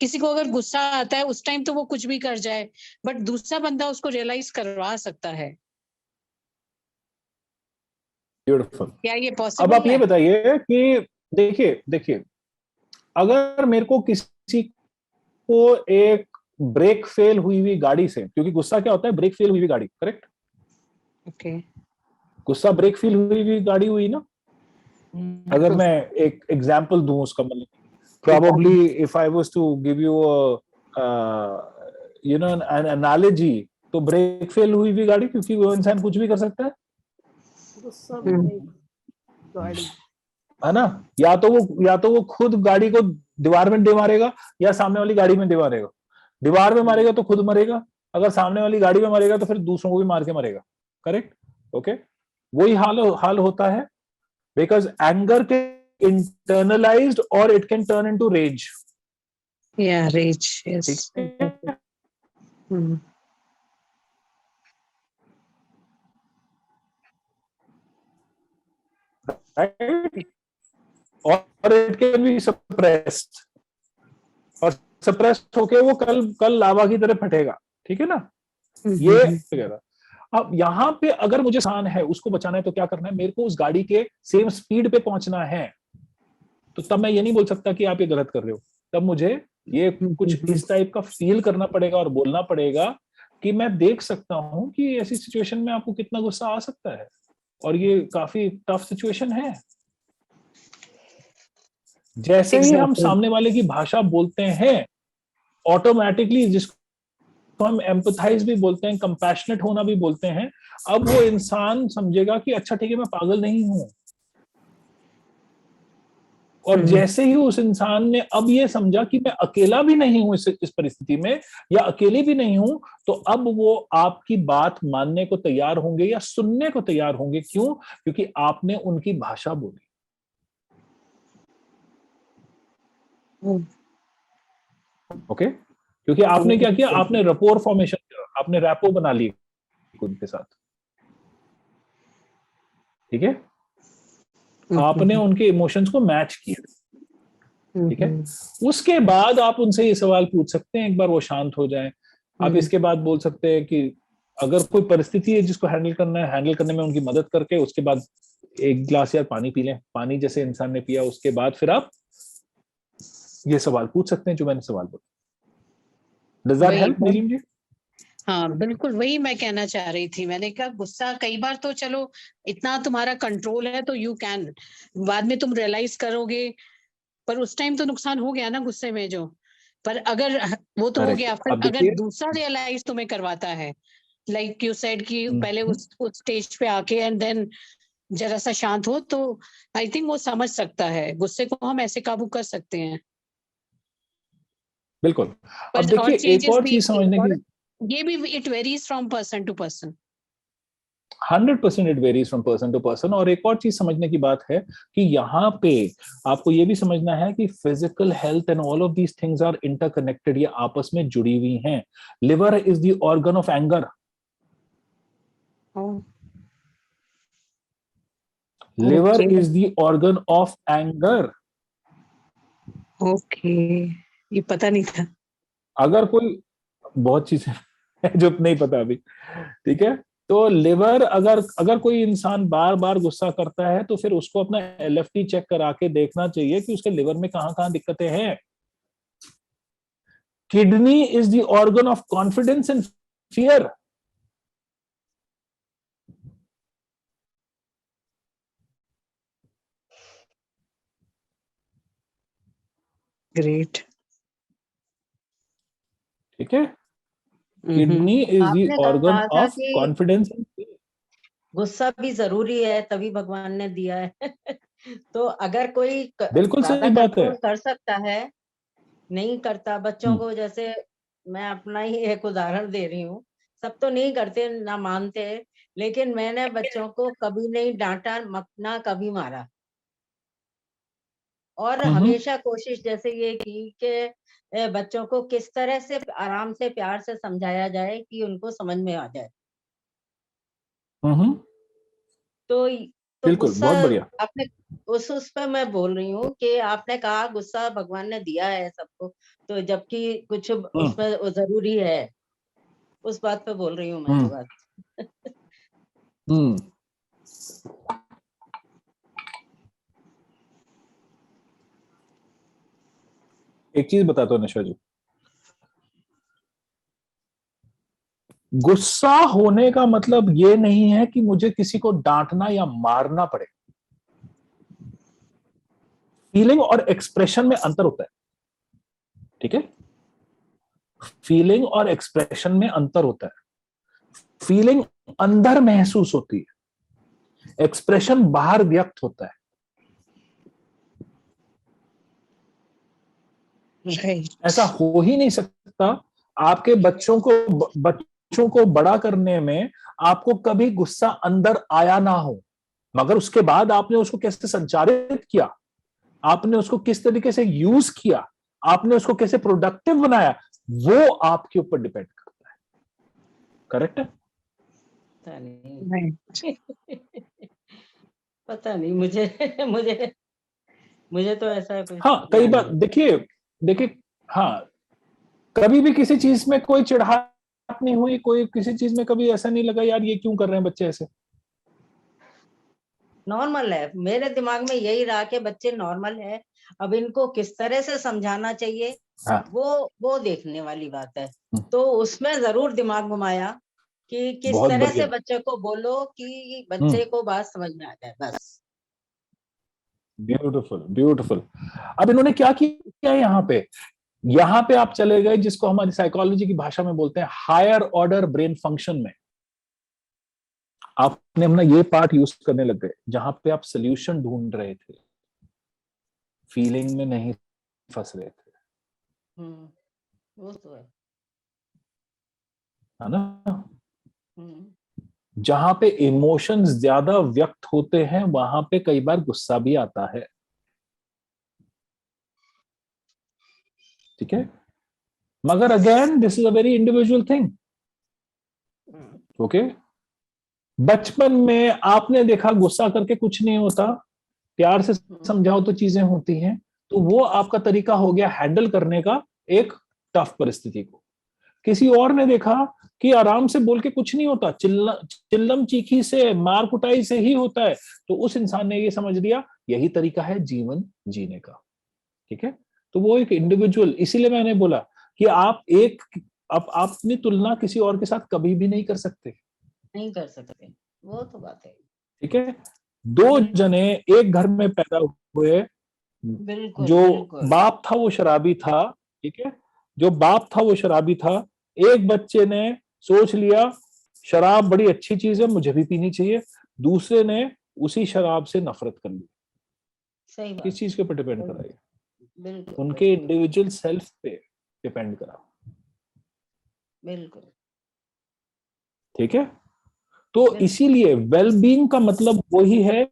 किसी को अगर गुस्सा आता है उस टाइम तो वो कुछ भी कर जाए, बट दूसरा बंदा उसको रियलाइज करवा सकता है। ब्यूटीफुल। क्या ये अब पॉसिबल आप ये है? बताइए कि देखिए अगर मेरे को किसी को एक ब्रेक फेल हुई गाड़ी से, क्योंकि गुस्सा क्या होता है, ब्रेक फेल हुई गाड़ी, करेक्ट। ओके। गुस्सा ब्रेक फेल हुई गाड़ी हुई ना। अगर मैं एक एग्जांपल दूं उसका, मतलब probably if I was to give you a an analogy, तो ब्रेक फेल हुई भी गाड़ी, क्योंकि वो इंसान कुछ भी कर सकता है, गुस्सा में नहीं, गाड़ी। है ना। या तो वो खुद गाड़ी को दीवार में दे मारेगा या सामने वाली गाड़ी में दे मारेगा। दीवार में मारेगा तो खुद मरेगा, अगर सामने वाली गाड़ी में मरेगा तो फिर दूसरों को भी मार के मरेगा, करेक्ट। ओके, वही हाल होता है, बिकॉज एंगर के internalized or it can turn into rage. Yeah, rage, yes. Right? और it can be suppressed, और suppressed होके वो कल लावा की तरह फटेगा, ठीक है ना। ये वगैरह। अब यहाँ पे अगर मुझे सान है उसको बचाना है तो क्या करना है, मेरे को उस गाड़ी के सेम स्पीड पे पहुंचना है, तो तब मैं ये नहीं बोल सकता कि आप ये गलत कर रहे हो, तब मुझे ये कुछ इस टाइप का फील करना पड़ेगा और बोलना पड़ेगा कि मैं देख सकता हूं कि ऐसी सिचुएशन में आपको कितना गुस्सा आ सकता है और ये काफी टफ सिचुएशन है। जैसे ही हम सामने वाले की भाषा बोलते हैं, ऑटोमेटिकली जिसको हम एम्पथाइज भी बोलते हैं, कंपैशनेट होना भी बोलते हैं, अब वो इंसान समझेगा कि अच्छा ठीक है, मैं पागल नहीं हूं। और जैसे ही उस इंसान ने अब ये समझा कि मैं अकेला भी नहीं हूं इस परिस्थिति में, या अकेले भी नहीं हूं, तो अब वो आपकी बात मानने को तैयार होंगे या सुनने को तैयार होंगे। क्यों? क्योंकि आपने उनकी भाषा बोली। ओके, क्योंकि आपने क्या किया, आपने रपोर फॉर्मेशन किया, आपने रैपो बना ली उनके साथ, ठीक है। आपने उनके इमोशंस को मैच किया, ठीक है। उसके बाद आप उनसे ये सवाल पूछ सकते हैं, एक बार वो शांत हो जाए, आप इसके बाद बोल सकते हैं कि अगर कोई परिस्थिति है जिसको हैंडल करना है, हैंडल करने में उनकी मदद करके उसके बाद एक गिलास यार पानी पी लें, पानी जैसे इंसान ने पिया, उसके बाद फिर आप ये सवाल पूछ सकते हैं जो मैंने सवाल बोला। डज दैट हेल्प नीलिम जी? हाँ बिल्कुल, वही मैं कहना चाह रही थी। मैंने कहा गुस्सा कई बार तो चलो इतना तुम्हारा कंट्रोल है तो यू कैन, बाद में तुम रियलाइज करोगे, पर उस टाइम तो नुकसान हो गया ना गुस्से में जो। पर अगर वो तो हो गया, फिर अगर दूसरा रियलाइज तुम्हें करवाता है, लाइक यू सेड कि पहले उस स्टेज पे आके एंड देन जरा सा शांत हो, तो आई थिंक वो समझ सकता है। गुस्से को हम ऐसे काबू कर सकते हैं। बिल्कुल। अब But और देखिए एक changes और भी चीज समझने और की, ये भी it varies from person to person. 100% it varies from person to person. और एक और चीज समझने की बात है कि यहाँ पे आपको ये भी समझना है कि physical health and all of these things are interconnected, ये आपस में जुड़ी हुई हैं। Liver is the organ of anger. Oh, liver okay, is the organ of anger. okay. ये पता नहीं था. अगर कोई, बहुत चीजें हैं जो नहीं पता अभी, ठीक है। तो लिवर, अगर अगर कोई इंसान बार बार गुस्सा करता है तो फिर उसको अपना एलएफटी चेक करा के देखना चाहिए कि उसके लिवर में कहां कहां दिक्कतें हैं। Kidney is the organ of confidence and fear. Great. ठीक है, Mm-hmm. किडनी इज द आपने ऑर्गन कहा था ऑफ कि कॉन्फिडेंस एंड फियर। गुस्सा भी जरूरी है, तभी भगवान ने दिया है। तो अगर कोई बिल्कुल ज्यादा सही बात है। कंट्रोल कर सकता है, नहीं करता बच्चों हम्म, को, जैसे मैं अपना ही एक उदाहरण दे रही हूँ, सब तो नहीं करते ना मानते, लेकिन मैंने बच्चों को कभी नहीं डांटा, ना कभी मारा, और हम्म, हमेशा कोशिश जैसे ये की कि बच्चों को किस तरह से आराम से प्यार से समझाया जाए कि उनको समझ में आ जाए। हम्म, तो बिल्कुल, गुस्सा बहुत बढ़िया। आपने उस पे मैं बोल रही हूँ कि आपने कहा गुस्सा भगवान ने दिया है सबको, तो जबकि कुछ हम्म, उसमें वो जरूरी है, उस बात पे बोल रही हूँ मैं तो हम्म, बात। हम्म। एक चीज बताता हूँ निशा जी, गुस्सा होने का मतलब ये नहीं है कि मुझे किसी को डांटना या मारना पड़े। फीलिंग और एक्सप्रेशन में अंतर होता है, ठीक है। फीलिंग और एक्सप्रेशन में अंतर होता है। फीलिंग अंदर महसूस होती है, एक्सप्रेशन बाहर व्यक्त होता है। Right. ऐसा हो ही नहीं सकता आपके बच्चों को बड़ा करने में आपको कभी गुस्सा अंदर आया ना हो, मगर उसके बाद आपने उसको कैसे संचारित किया, आपने उसको किस तरीके से यूज किया, आपने उसको कैसे प्रोडक्टिव बनाया, वो आपके ऊपर डिपेंड करता है। करेक्ट है? पता नहीं। Right. पता नहीं मुझे मुझे तो ऐसा कुछ हाँ, कई ध्यान बार नहीं। देखिए देखिए, हाँ, कभी भी किसी चीज में कोई चिढ़ाहट नहीं हुई, कोई किसी चीज में कभी ऐसा नहीं लगा यार ये क्यों कर रहे हैं बच्चे ऐसे? नॉर्मल है, मेरे दिमाग में यही रहा कि बच्चे नॉर्मल है, अब इनको किस तरह से समझाना चाहिए हाँ, वो देखने वाली बात है। तो उसमें जरूर दिमाग घुमाया कि किस बहुत तरह से बढ़िया। बच्चे को बोलो कि हम्म, बच्चे को बात समझ में आ जाए, बस। Beautiful beautiful. अब इन्होंने क्या किया है यहाँ पे आप चले गए जिसको हमारी साइकोलॉजी की भाषा में बोलते हैं हायर ऑर्डर ब्रेन फंक्शन में। आपने अपना ये पार्ट यूज करने लग गए जहां पे आप सोल्यूशन ढूंढ रहे थे, फीलिंग में नहीं फंस रहे थे, वो तो है ना। है। जहां पे इमोशंस ज्यादा व्यक्त होते हैं वहां पे कई बार गुस्सा भी आता है, ठीक है। मगर again this is a very individual thing, okay. बचपन में आपने देखा गुस्सा करके कुछ नहीं होता, प्यार से समझाओ तो चीजें होती हैं, तो वो आपका तरीका हो गया हैंडल करने का एक टफ परिस्थिति को। किसी और ने देखा कि आराम से बोल के कुछ नहीं होता, चिल्लम चीखी से, मार कुटाई से ही होता है, तो उस इंसान ने ये समझ लिया यही तरीका है जीवन जीने का, ठीक है। तो वो एक इंडिविजुअल, इसीलिए मैंने बोला कि आप अपनी तुलना किसी और के साथ कभी भी नहीं कर सकते, नहीं कर सकते, वो तो बात है। ठीक है। दो जने एक घर में पैदा हुए, बिल्कुल जो बिल्कुल। बाप था वो शराबी था, ठीक है, जो बाप था वो शराबी था। एक बच्चे ने सोच लिया शराब बड़ी अच्छी चीज है, मुझे भी पीनी चाहिए, दूसरे ने उसी शराब से नफरत कर ली। सही किस बात। चीज के ऊपर डिपेंड कर रहा है? बिल्कुल उनके बिल्कुल। इंडिविजुअल सेल्फ पे, डिपेंड करा। बिल्कुल। ठीक है, तो इसीलिए वेलबींग का मतलब वही है,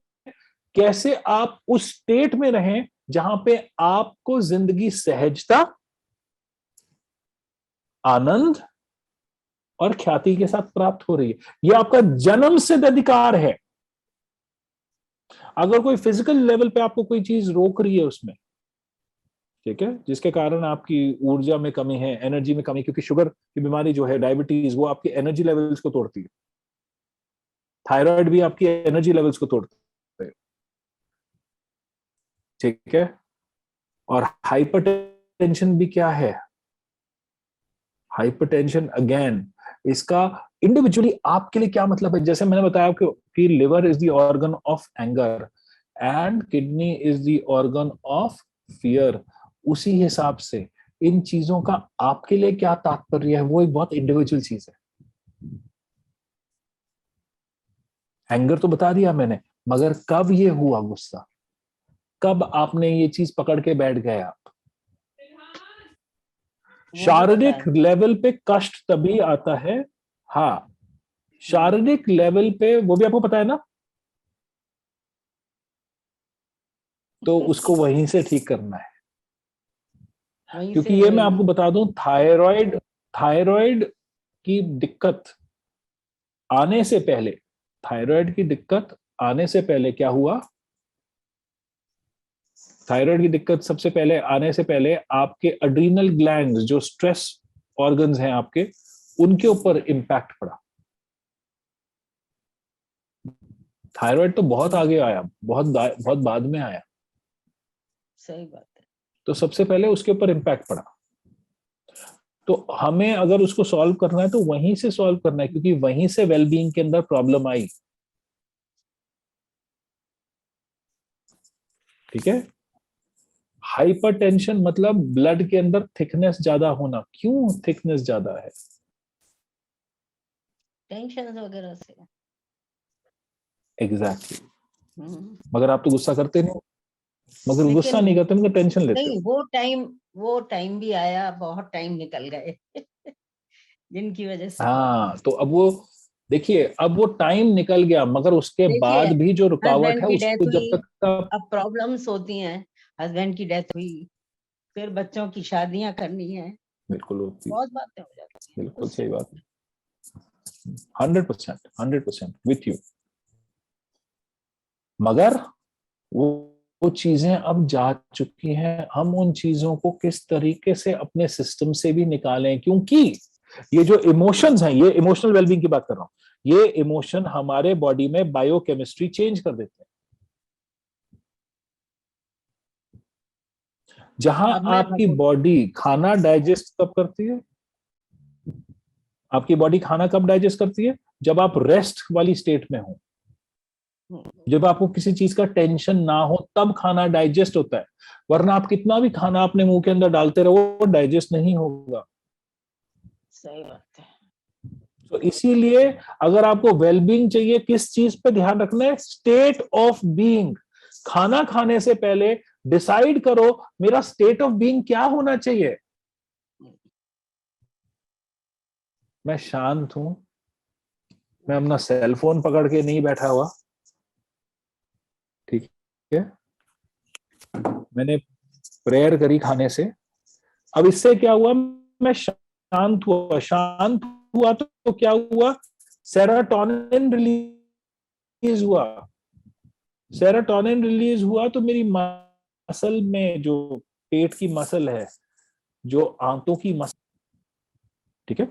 कैसे आप उस स्टेट में रहें जहां पे आपको जिंदगी सहजता, आनंद और ख्याति के साथ प्राप्त हो रही है। यह आपका जन्म सिद्ध अधिकार है। अगर कोई फिजिकल लेवल पे आपको कोई चीज रोक रही है उसमें, ठीक है, जिसके कारण आपकी ऊर्जा में कमी है, एनर्जी में कमी, क्योंकि शुगर की बीमारी जो है, डायबिटीज, वो आपकी एनर्जी लेवल्स को तोड़ती है। थायराइड भी आपकी एनर्जी लेवल्स को तोड़ता है, ठीक है। और हाइपरटेंशन भी क्या है? हाइपरटेंशन अगेन, इसका इंडिविजुअली आपके लिए क्या मतलब है? जैसे मैंने बताया कि liver is the organ of anger and kidney is the organ of fear. उसी हिसाब से इन चीजों का आपके लिए क्या तात्पर्य है, वो एक बहुत इंडिविजुअल चीज है। एंगर तो बता दिया मैंने, मगर कब ये हुआ गुस्सा, कब आपने ये चीज पकड़ के बैठ गए आप? शारीरिक लेवल पे कष्ट तभी आता है, हाँ, शारीरिक लेवल पे, वो भी आपको पता है ना, तो उसको वहीं से ठीक करना है। क्योंकि ये मैं आपको बता दूं, थायराइड की दिक्कत आने से पहले, थायराइड की दिक्कत आने से पहले क्या हुआ? थायराइड की दिक्कत सबसे पहले आने से पहले आपके एड्रीनल ग्लैंड्स, जो स्ट्रेस ऑर्गन्स हैं आपके, उनके ऊपर इंपैक्ट पड़ा। थायराइड तो बहुत आगे आया, बहुत बाद में आया। सही बात है। तो सबसे पहले उसके ऊपर इंपैक्ट पड़ा। तो हमें अगर उसको सॉल्व करना है तो वहीं से सॉल्व करना है, क्योंकि वहीं से वेलबींग के अंदर प्रॉब्लम आई। ठीक है। हाइपरटेंशन मतलब ब्लड के अंदर थिकनेस ज्यादा होना। क्यों थिकनेस ज्यादा है? टेंशन वगैरह से। एग्जैक्टली। मगर आप तो गुस्सा करते नहीं, मगर गुस्सा लेकिन नहीं करते, मगर टेंशन लेते नहीं, हो। वो टाइम भी आया, बहुत टाइम निकल गए जिनकी वजह से हाँ, तो अब वो देखिए, अब वो टाइम निकल गया, मगर उसके देखिए, बाद भी जो रुकावट हस्बैंड है की उसको डेथ जब हुई, तक आप, अब प्रॉब्लम्स होती हैं। हस्बैंड की डेथ हुई, फिर बच्चों की शादियां करनी है, बिल्कुल होती, बहुत बातें हो जाती हैं बिल्कुल उससे। सही बात है। 100% विथ यू। मगर वो चीजें अब जा चुकी हैं, हम उन चीजों को किस तरीके से अपने सिस्टम से भी निकालें, क्योंकि ये जो इमोशंस हैं, ये इमोशनल वेलबींग की बात कर रहा हूं, ये इमोशन हमारे बॉडी में बायोकेमिस्ट्री चेंज कर देते हैं। जहां आपकी बॉडी खाना डाइजेस्ट कब करती है? आपकी बॉडी खाना कब डाइजेस्ट करती है? जब आप रेस्ट वाली स्टेट में हो, जब आपको किसी चीज का टेंशन ना हो, तब खाना डाइजेस्ट होता है। वरना आप कितना भी खाना अपने मुंह के अंदर डालते रहो, वो डाइजेस्ट नहीं होगा। सही बात है। तो इसीलिए अगर आपको वेलबींग चाहिए, किस चीज पे ध्यान रखना है? State of being. खाना खाने से पहले डिसाइड करो मेरा स्टेट ऑफ बीइंग क्या होना चाहिए। मैं शांत हूं, मैं अपना सेल फोन पकड़ के नहीं बैठा हुआ, ठीक है, मैंने प्रेयर करी खाने से। अब इससे क्या हुआ? मैं शांत हुआ, शांत हुआ तो क्या हुआ? सेरोटोनिन रिलीज हुआ। सेरोटोनिन रिलीज हुआ तो मेरी मसल में, जो पेट की मसल है, जो आंतों की मसल, ठीक है,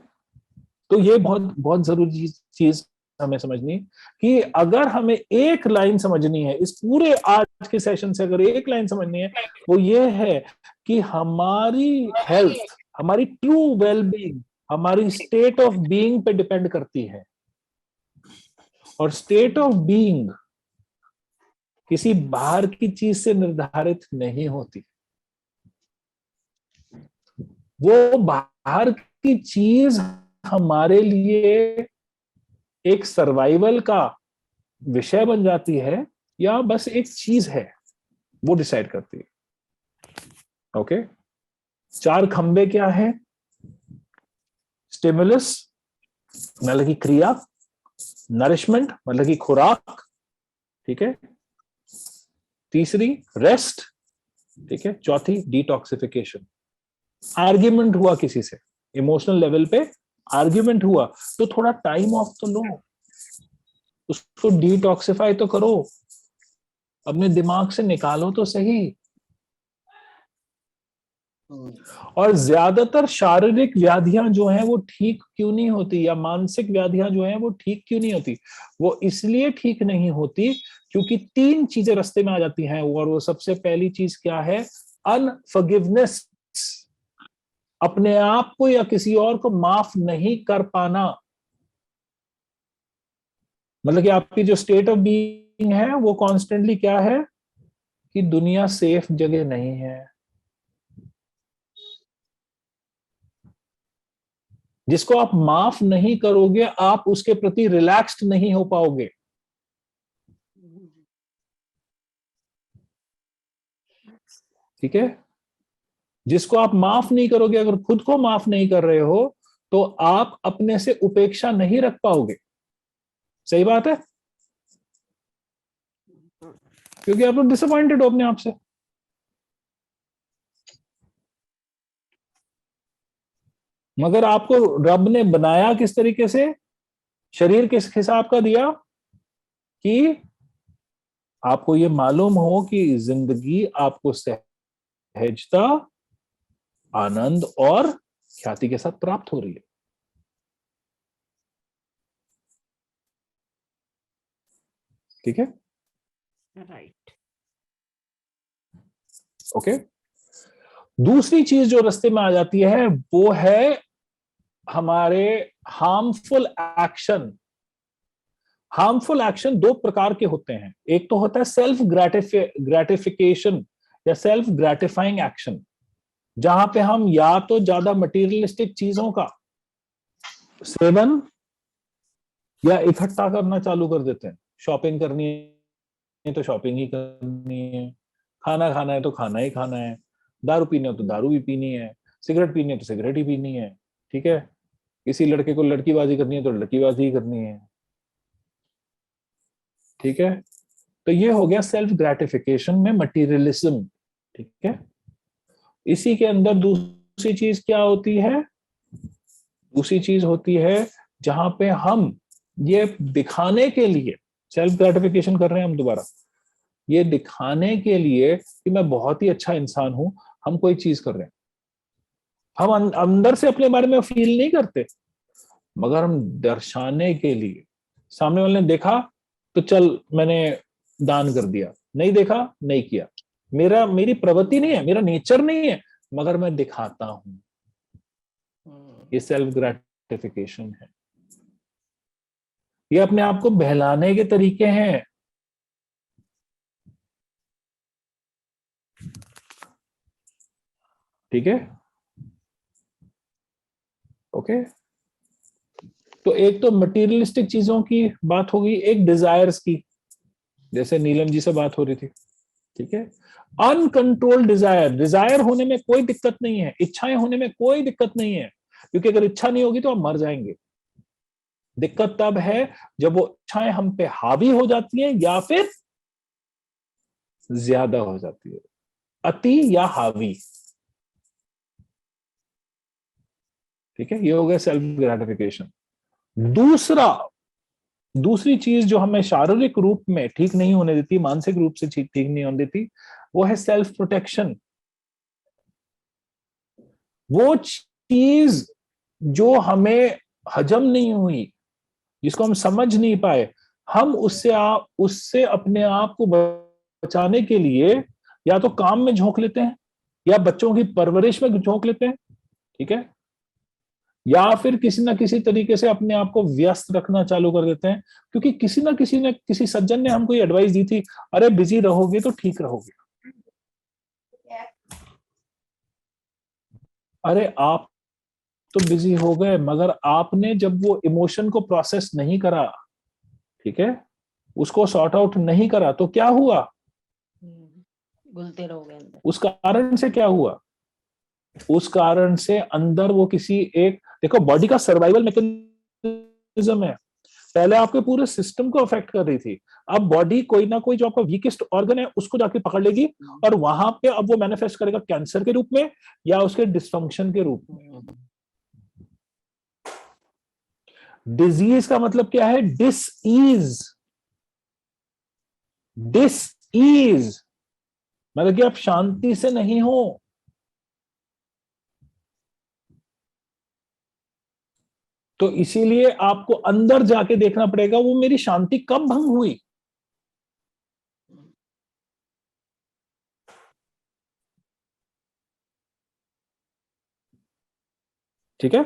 तो ये बहुत बहुत जरूरी चीज हमें समझनी कि अगर हमें एक लाइन समझनी है इस पूरे आज के सेशन से, अगर एक लाइन समझनी है, वो ये है कि हमारी हेल्थ, हमारी ट्रू वेलबींग, हमारी स्टेट ऑफ बीइंग पे डिपेंड करती है। और स्टेट ऑफ बीइंग किसी बाहर की चीज से निर्धारित नहीं होती। वो बाहर की चीज हमारे लिए एक सर्वाइवल का विषय बन जाती है, या बस एक चीज है, वो डिसाइड करती है। ओके, 4 खंबे क्या है? स्टिमुलस मतलब कि क्रिया, नरिशमेंट मतलब कि खुराक, ठीक है, तीसरी रेस्ट, ठीक है, चौथी डिटॉक्सिफिकेशन। आर्ग्यूमेंट हुआ किसी से, इमोशनल लेवल पे आर्ग्यूमेंट हुआ, तो थोड़ा टाइम ऑफ तो लो, उसको डिटॉक्सिफाई तो करो, अपने दिमाग से निकालो तो सही। और ज्यादातर शारीरिक व्याधियां जो हैं वो ठीक क्यों नहीं होती, या मानसिक व्याधियां जो हैं वो ठीक क्यों नहीं होती? वो इसलिए ठीक नहीं होती क्योंकि 3 चीजें रास्ते में आ जाती हैं, और वो सबसे पहली चीज क्या है? अनफॉरगिवनेस, अपने आप को या किसी और को माफ नहीं कर पाना। मतलब कि आपकी जो स्टेट ऑफ बीइंग है वो कॉन्स्टेंटली क्या है कि दुनिया सेफ जगह नहीं है। जिसको आप माफ नहीं करोगे, आप उसके प्रति रिलैक्स्ड नहीं हो पाओगे। ठीक है, जिसको आप माफ नहीं करोगे, अगर खुद को माफ नहीं कर रहे हो तो आप अपने से उपेक्षा नहीं रख पाओगे। सही बात है, क्योंकि आप लोग डिसअपॉइंटेड हो अपने आप से। मगर आपको रब ने बनाया किस तरीके से, शरीर किस हिसाब का दिया कि आपको ये मालूम हो कि जिंदगी आपको सहजता, आनंद और ख्याति के साथ प्राप्त हो रही है। ठीक है, राइट। ओके। दूसरी चीज जो रास्ते में आ जाती है वो है हमारे हार्मफुल एक्शन। हार्मफुल एक्शन 2 प्रकार के होते हैं। एक तो होता है सेल्फ ग्रेटिफिकेशन या सेल्फ ग्रेटिफाइंग एक्शन, जहां पे हम या तो ज्यादा मटेरियलिस्टिक चीजों का सेवन या इकट्ठा करना चालू कर देते हैं। शॉपिंग करनी है तो शॉपिंग ही करनी है, खाना खाना है तो खाना ही खाना है, दारू पीना है तो दारू भी पीनी है, सिगरेट पीनी है तो सिगरेट ही पीनी है। ठीक है, किसी लड़के को लड़कीबाजी करनी है तो लड़कीबाजी ही करनी है। ठीक है, तो ये हो गया सेल्फ ग्रेटिफिकेशन में मटेरियलिज्म। ठीक है, इसी के अंदर दूसरी चीज क्या होती है? दूसरी चीज होती है जहां पे हम ये दिखाने के लिए सेल्फ ग्रेटिफिकेशन कर रहे हैं, हम दोबारा ये दिखाने के लिए कि मैं बहुत ही अच्छा इंसान हूं, हम कोई चीज कर रहे हैं। हम अंदर से अपने बारे में फील नहीं करते, मगर हम दर्शाने के लिए, सामने वाले ने देखा तो चल मैंने दान कर दिया, नहीं देखा नहीं किया, मेरी प्रवृत्ति नहीं है, मेरा नेचर नहीं है, मगर मैं दिखाता हूं। ये सेल्फ ग्रेटिफिकेशन है। ये अपने आप को बहलाने के तरीके हैं। ठीक है, ओके। तो एक तो मटेरियलिस्टिक चीजों की बात होगी, एक डिजायर्स की, जैसे नीलम जी से बात हो रही थी। ठीक है, अनकंट्रोल्ड डिजायर, डिजायर होने में कोई दिक्कत नहीं है, इच्छाएं होने में कोई दिक्कत नहीं है, क्योंकि अगर इच्छा नहीं होगी तो आप मर जाएंगे। दिक्कत तब है जब वो इच्छाएं हम पे हावी हो जाती हैं या फिर ज्यादा हो जाती है, अति या हावी। ठीक है, ये हो गया सेल्फ ग्रेटिफिकेशन। दूसरी चीज जो हमें शारीरिक रूप में ठीक नहीं होने देती, मानसिक रूप से ठीक नहीं होने देती, वो है सेल्फ प्रोटेक्शन। वो चीज जो हमें हजम नहीं हुई, जिसको हम समझ नहीं पाए, हम उससे अपने आप को बचाने के लिए या तो काम में झोंक लेते हैं या बच्चों की परवरिश में झोंक लेते हैं। ठीक है, या फिर किसी ना किसी तरीके से अपने आप को व्यस्त रखना चालू कर देते हैं, क्योंकि किसी सज्जन ने हमको ये एडवाइस दी थी, अरे बिजी रहोगे तो ठीक रहोगे। अरे आप तो बिजी हो गए, मगर आपने जब वो इमोशन को प्रोसेस नहीं करा, ठीक है, उसको सॉर्ट आउट नहीं करा, तो क्या हुआ? घुलते रहोगे अंदर। उस कारण से क्या हुआ? उस कारण से अंदर वो किसी एक, देखो बॉडी का सर्वाइवल मैकेनिज्म है, पहले आपके पूरे सिस्टम को अफेक्ट कर रही थी, अब बॉडी कोई ना कोई जो आपका वीकेस्ट ऑर्गन है उसको जाके पकड़ लेगी और वहां पे अब वो मैनिफेस्ट करेगा कैंसर के रूप में या उसके डिस्फंक्शन के रूप में। डिजीज का मतलब क्या है? डिसईज। डिसईज मतलब कि आप शांति से नहीं हो। तो इसीलिए आपको अंदर जाके देखना पड़ेगा वो मेरी शांति कब भंग हुई। ठीक है,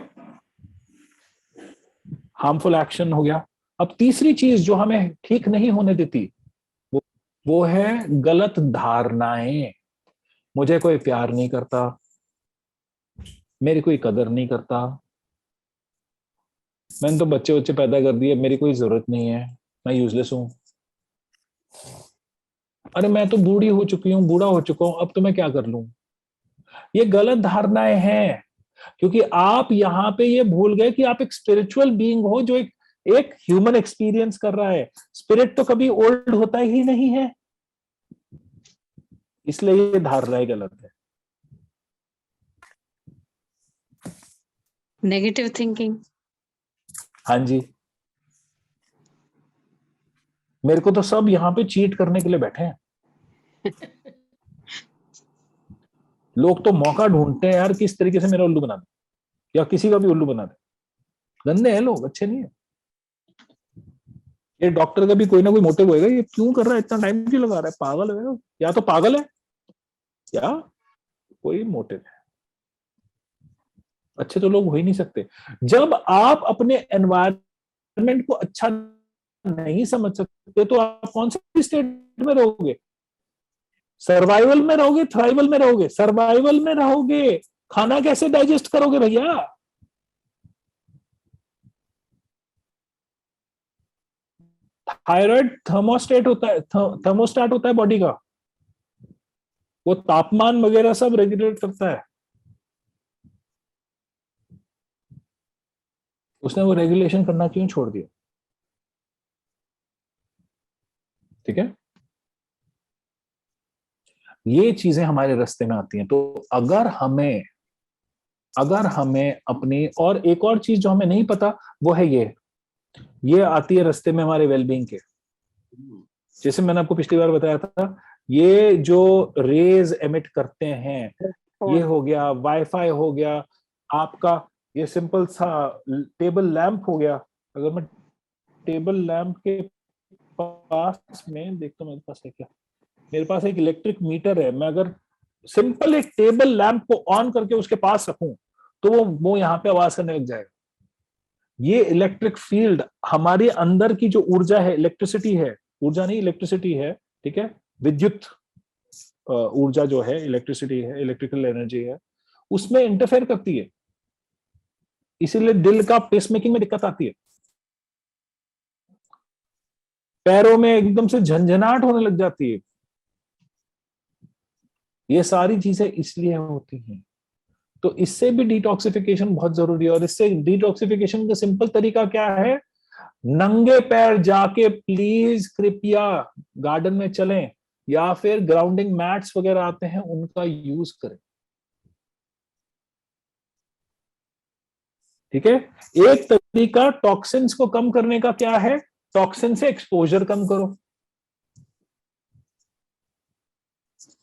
हार्मफुल एक्शन हो गया। अब तीसरी चीज जो हमें ठीक नहीं होने देती वो है गलत धारणाएं। मुझे कोई प्यार नहीं करता, मेरी कोई कदर नहीं करता, मैंने तो बच्चे बच्चे पैदा कर दिए, मेरी कोई जरूरत नहीं है, मैं यूजलेस हूं, अरे मैं तो बूढ़ी हो चुकी हूं, बूढ़ा हो चुका हूं, अब तो मैं क्या कर लूं। ये गलत धारणाएं हैं, क्योंकि आप यहां पे ये भूल गए कि आप एक स्पिरिचुअल बीइंग हो जो एक ह्यूमन एक्सपीरियंस कर रहा है। स्पिरिट तो कभी ओल्ड होता ही नहीं है, इसलिए ये धारणाएं गलत है। Negative thinking. हाँ जी, मेरे को तो सब यहाँ पे चीट करने के लिए बैठे हैं। लोग तो मौका ढूंढते हैं यार किस तरीके से मेरा उल्लू बना दे या किसी का भी उल्लू बना दे। गंदे हैं लोग, अच्छे नहीं है। ये डॉक्टर का भी कोई ना कोई मोटिव होएगा, ये क्यों कर रहा है, इतना टाइम क्यों लगा रहा है, पागल है, या तो पागल है या कोई मोटिव है। अच्छे तो लोग हो ही नहीं सकते। जब आप अपने एनवायरनमेंट को अच्छा नहीं समझ सकते तो आप कौन सी स्टेट में रहोगे? सर्वाइवल में रहोगे, थ्राइवल में रहोगे? सर्वाइवल में रहोगे, खाना कैसे डाइजेस्ट करोगे भैया? थायराइड थर्मोस्टेट होता है, थर्मोस्टेट होता है बॉडी का, वो तापमान वगैरह सब रेगुलेट करता है। उसने वो रेगुलेशन करना क्यों छोड़ दिया? ठीक है, ये चीजें हमारे रास्ते में आती हैं। तो अगर हमें अपनी, और एक और चीज जो हमें नहीं पता वो है ये आती है रास्ते में हमारे वेलबींग के। जैसे मैंने आपको पिछली बार बताया था, ये जो रेज एमिट करते हैं, ये हो गया, वाईफाई हो गया, आपका ये सिंपल सा टेबल लैंप हो गया। अगर मैं टेबल लैंप के पास में देखता हूं, मेरे पास है क्या, मेरे पास एक इलेक्ट्रिक मीटर है, मैं अगर सिंपल एक टेबल लैंप को ऑन करके उसके पास रखूं तो वो यहाँ पे आवाज करने लग जाएगा। ये इलेक्ट्रिक फील्ड हमारे अंदर की जो ऊर्जा है, इलेक्ट्रिसिटी है, ऊर्जा नहीं इलेक्ट्रिसिटी है, ठीक है, विद्युत ऊर्जा जो है, इलेक्ट्रिसिटी है, इलेक्ट्रिकल एनर्जी है, उसमें इंटरफेयर करती है। इसीलिए दिल का पेसमेकिंग में दिक्कत आती है, पैरों में एकदम से झंझनाहट होने लग जाती है। ये सारी चीजें इसलिए होती हैं। तो इससे भी डिटॉक्सिफिकेशन बहुत जरूरी है। और इससे डिटॉक्सिफिकेशन का सिंपल तरीका क्या है? नंगे पैर जाके प्लीज कृपया गार्डन में चलें, या फिर ग्राउंडिंग मैट्स वगैरह आते हैं उनका यूज करें। ठीक है, एक तरीका टॉक्सिन्स को कम करने का क्या है? टॉक्सिन से एक्सपोजर कम करो।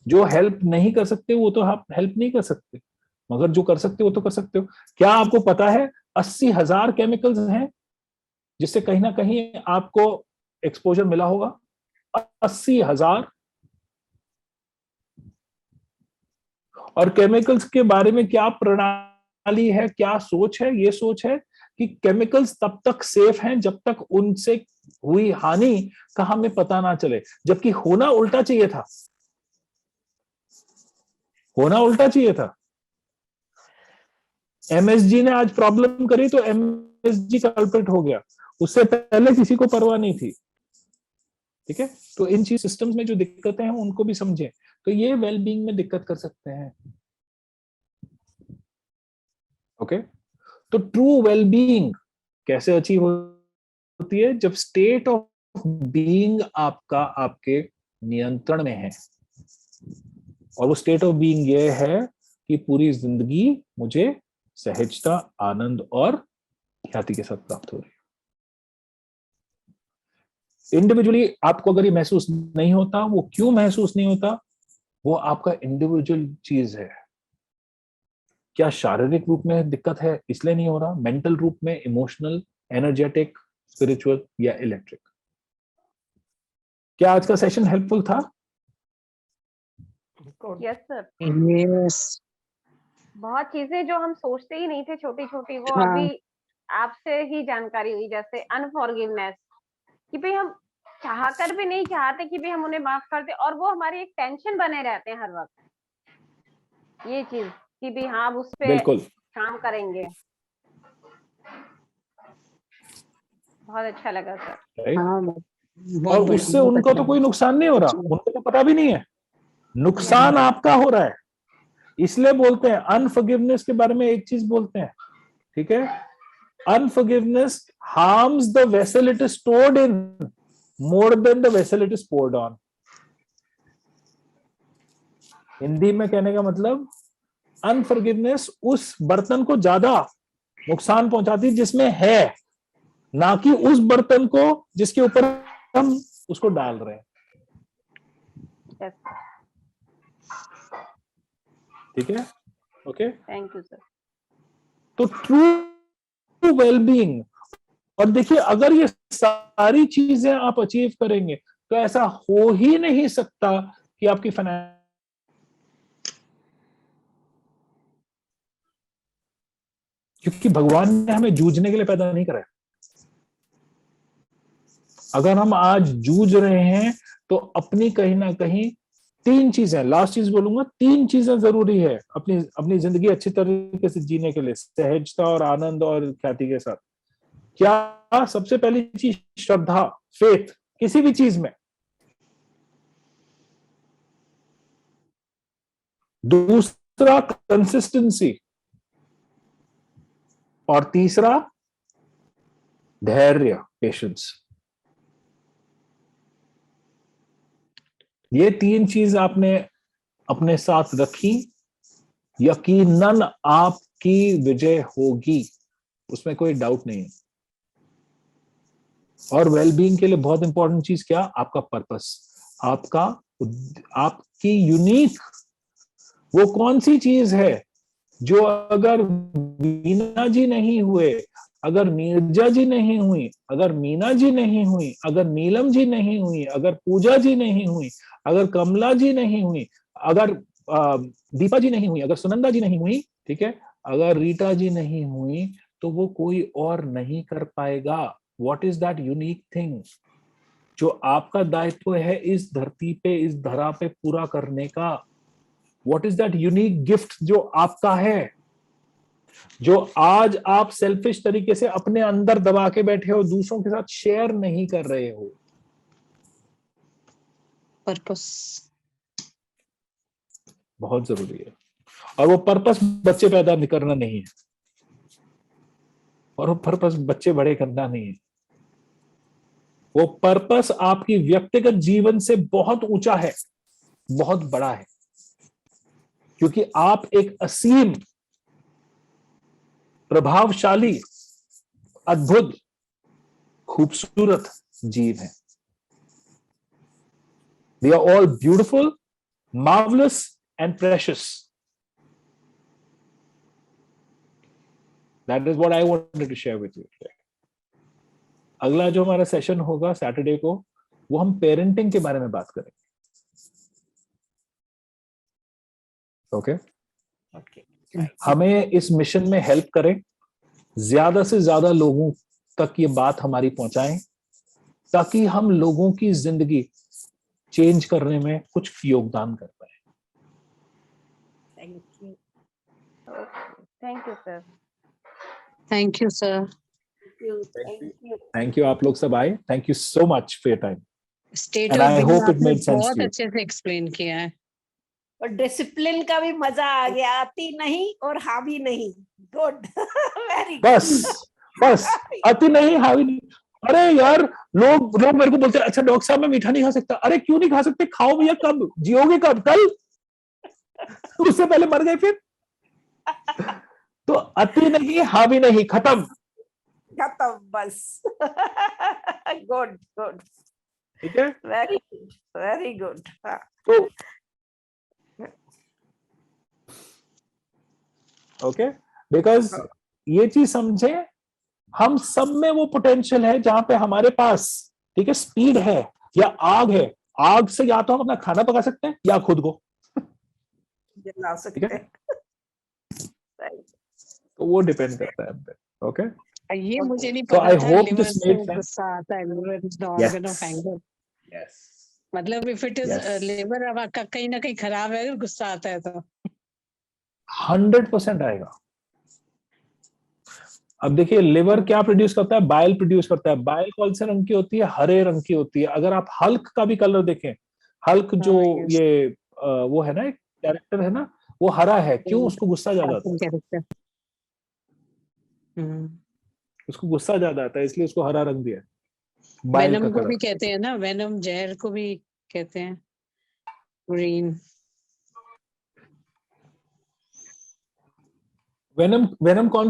जो हेल्प नहीं कर सकते वो तो आप हेल्प नहीं कर सकते, मगर जो कर सकते हो वो तो कर सकते हो। क्या आपको पता है 80,000 केमिकल्स हैं जिससे कहीं ना कहीं आपको एक्सपोजर मिला होगा? 80,000। और केमिकल्स के बारे में क्या प्रणाली है, क्या सोच है? ये सोच है कि केमिकल्स तब तक सेफ हैं जब तक उनसे हुई हानि का हमें पता ना चले, जबकि होना उल्टा चाहिए था। होना उल्टा चाहिए था। एमएसजी ने आज प्रॉब्लम करी तो एमएसजी कल्प्रिट हो गया, उससे पहले किसी को परवाह नहीं थी। ठीक है, तो इन चीज सिस्टम्स में जो दिक्कतें हैं उनको भी समझें, तो ये वेलबींग में दिक्कत कर सकते हैं। ओके, तो ट्रू वेलबीइंग कैसे अचीव होती है? जब स्टेट ऑफ बीइंग आपका आपके नियंत्रण में है, और वो स्टेट ऑफ बीइंग ये है कि पूरी जिंदगी मुझे सहजता, आनंद और ख्याति के साथ प्राप्त हो रही है। इंडिविजुअली आपको अगर ये महसूस नहीं होता, वो क्यों महसूस नहीं होता? वो आपका इंडिविजुअल चीज है। क्या शारीरिक रूप में दिक्कत है इसलिए नहीं हो रहा? मेंटल रूप में, इमोशनल, एनर्जेटिक, स्पिरिचुअल या इलेक्ट्रिक? क्या आज का सेशन हेल्पफुल था? Yes sir, Yes. बहुत चीजें जो हम सोचते ही नहीं थे छोटी छोटी, वो हाँ। अभी आपसे ही जानकारी हुई। जैसे अनफॉरगिवनेस, कि भाई हम चाह कर भी नहीं चाहते कि भाई हम उन्हें माफ कर दे, और वो हमारी एक टेंशन बने रहते हैं हर वक्त। ये चीज कि भाई हाँ अब उस पे बिल्कुल। काम करेंगे। बहुत अच्छा लगा सर। राइट? हाँ, और बहुत उससे उनको तो कोई नुकसान नहीं हो रहा, उनको तो पता भी नहीं है नुकसान आपका हो रहा है। इसलिए बोलते हैं अनफॉरगिवनेस के बारे में एक चीज बोलते हैं, ठीक है? Unforgiveness harms the vessel it is stored in more than the vessel it is poured on. Hindi में कहने का मतलब, अनफॉरगिवनेस उस बर्तन को ज्यादा नुकसान पहुंचाती जिसमें है, ना कि उस बर्तन को जिसके ऊपर हम उसको डाल रहे हैं। यस, ठीक है? Okay, thank you sir. तो ट्रू वेलबीइंग, और देखिए अगर ये सारी चीजें आप अचीव करेंगे तो ऐसा हो ही नहीं सकता कि आपकी फाइनेंस, क्योंकि भगवान ने हमें जूझने के लिए पैदा नहीं करा है। अगर हम आज जूझ रहे हैं तो अपनी कहीं ना कहीं तीन चीजें, लास्ट चीज बोलूंगा, तीन चीजें जरूरी है अपनी अपनी जिंदगी अच्छी तरीके से जीने के लिए, सहजता और आनंद और ख्याति के साथ। क्या? सबसे पहली चीज श्रद्धा, फेथ, किसी भी चीज में। दूसरा कंसिस्टेंसी, और तीसरा धैर्य, पेशेंस। ये तीन चीज आपने अपने साथ रखी, यकीनन आपकी विजय होगी, उसमें कोई डाउट नहीं है। और वेलबीइंग के लिए बहुत इंपॉर्टेंट चीज क्या? आपका पर्पस, आपकी यूनिक वो कौन सी चीज है जो अगर वीना जी नहीं हुए, अगर नीरजा जी नहीं हुई, अगर मीना जी नहीं हुई, अगर नीलम जी नहीं हुई, अगर पूजा जी नहीं हुई, अगर कमला जी नहीं हुई, अगर दीपा जी नहीं हुई, अगर सुनंदा जी नहीं हुई, ठीक है, अगर रीटा जी नहीं हुई, तो वो कोई और नहीं कर पाएगा। What is that unique thing जो आपका दायित्व है इस धरती पे, इस धरा पे पूरा करने का? What is that unique gift जो आपका है, जो आज आप सेल्फिश तरीके से अपने अंदर दबा के बैठे हो, दूसरों के साथ शेयर नहीं कर रहे हो? पर्पस बहुत जरूरी है। और वो पर्पस बच्चे पैदा करना नहीं है, और वो पर्पस बच्चे बड़े करना नहीं है। वो पर्पस आपकी व्यक्तिगत जीवन से बहुत ऊंचा है, बहुत बड़ा है, क्योंकि आप एक असीम, प्रभावशाली, अद्भुत, खूबसूरत जीव हैं। They are all beautiful, marvelous and precious. That is what I wanted to share with you today. अगला जो हमारा सेशन होगा सैटरडे को, वो हम पेरेंटिंग के बारे में बात करेंगे। ओके? हमें इस मिशन में हेल्प करें, ज्यादा से ज्यादा लोगों तक ये बात हमारी पहुंचाएं, ताकि हम लोगों की जिंदगी चेंज करने में कुछ योगदान कर पाए। Thank you. Thank you sir. Thank you sir. Thank you, आप लोग सब आए। Thank you so much for your time. State And of I being hope it आपने made sense बहुत to you. अच्छे से एक्सप्लेन किया है। और डिसिप्लिन का भी मजा आ गया, आती नहीं और हाँ भी नहीं। गुड वेरी बस अति नहीं हावी नहीं। अरे यार, लोग मेरे को बोलते हैं अच्छा डॉक्टर साहब मैं मीठा नहीं खा सकता। अरे क्यों नहीं खा सकते? खाओ भैया, कब जियोगे? कब? कल? उससे पहले मर गए फिर। तो अति नहीं हावी नहीं, खत्म। बस गुड गुड, ठीक है, वेरी गुड। तो ओके, बिकॉज ये चीज समझे, हम सब में वो पोटेंशियल है जहां पे हमारे पास, ठीक है, स्पीड है या आग है। आग से या तो हम अपना खाना पका सकते हैं या खुद को ला सकते हैं। तो वो डिपेंड करता है हम पे। ओके, ये मुझे नहीं So पता I था hope लिवर this से made sense. गुस्सा आता है, liver is the Yes. Organ of anger. yes, मतलब if it is Yes. Liver अब आपका कहीं ना कहीं खराब है, अगर गुस्सा आता है तो 100% आएगा। अब देखिए, लिवर क्या प्रोड्यूस करता है? बाइल प्रोड्यूस करता है। बाइल कौन से रंग की होती है? हरे रंग की होती है। अगर आप हल्क का भी कलर देखें, हल्क जो yes. ये वो है ना, एक कैरेक्टर है ना, वो हरा है। क्यों? उसको गुस्सा ज्यादा आता है। कैरेक्टर। उसको गुस्सा ज्यादा आता है, इसलिए उसको हरा रंग दिया है, बाइल का वेनम को कलर। भी कहते हैं ना, वेनम जहर को भी कहते हैं ग्रीन। वेनम कौन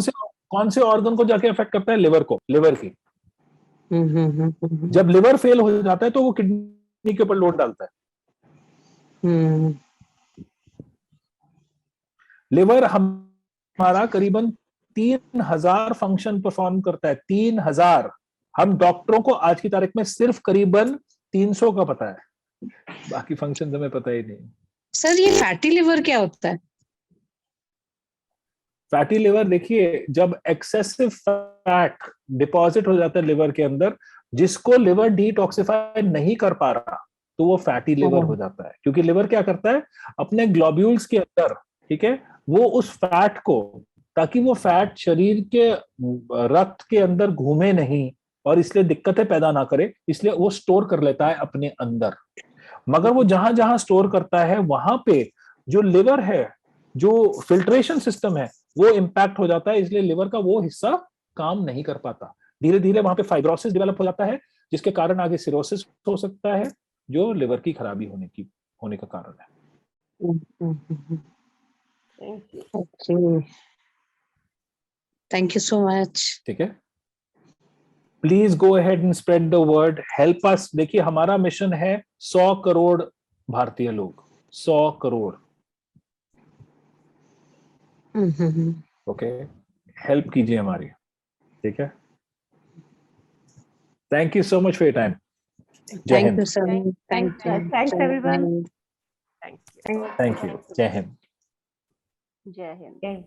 से ऑर्गन को जाके अफेक्ट करता है? लिवर को, लिवर की। जब लिवर फेल हो जाता है तो वो किडनी के ऊपर लोड डालता है। लिवर हमारा करीबन 3000 फंक्शन परफॉर्म करता है। 3000। हम डॉक्टरों को आज की तारीख में सिर्फ करीबन 300 का पता है, बाकी फंक्शन हमें पता ही नहीं। सर ये फैटी लिवर क्या होता है? फैटी लिवर, देखिए, जब एक्सेसिव फैट डिपॉजिट हो जाता है लिवर के अंदर, जिसको लिवर डिटॉक्सिफाई नहीं कर पा रहा, तो वो फैटी लिवर हो जाता है। क्योंकि लिवर क्या करता है, अपने ग्लोब्यूल्स के अंदर, ठीक है, वो उस फैट को, ताकि वो फैट शरीर के रक्त के अंदर घूमे नहीं और इसलिए दिक्कतें पैदा ना करे, इसलिए वो स्टोर कर लेता है अपने अंदर। मगर वो जहां जहां स्टोर करता है, वहां पे जो लिवर है, जो फिल्ट्रेशन सिस्टम है, वो इंपैक्ट हो जाता है। इसलिए लिवर का वो हिस्सा काम नहीं कर पाता। धीरे धीरे वहां पे फाइब्रोसिस डेवलप हो जाता है, जिसके कारण आगे सिरोसिस हो सकता है, जो लिवर की खराबी होने का कारण है। Thank you so much. ठीक है, please go ahead and spread the word, help us. देखिए, हमारा मिशन है 100 करोड़ भारतीय लोग, 100 करोड़। ओके, हेल्प कीजिए हमारी, ठीक है। Thank you so much for your time. जय thank Hind. You sir, thank you, Thanks everyone. Thank you. जय हिंद। जय हिंद। Yes.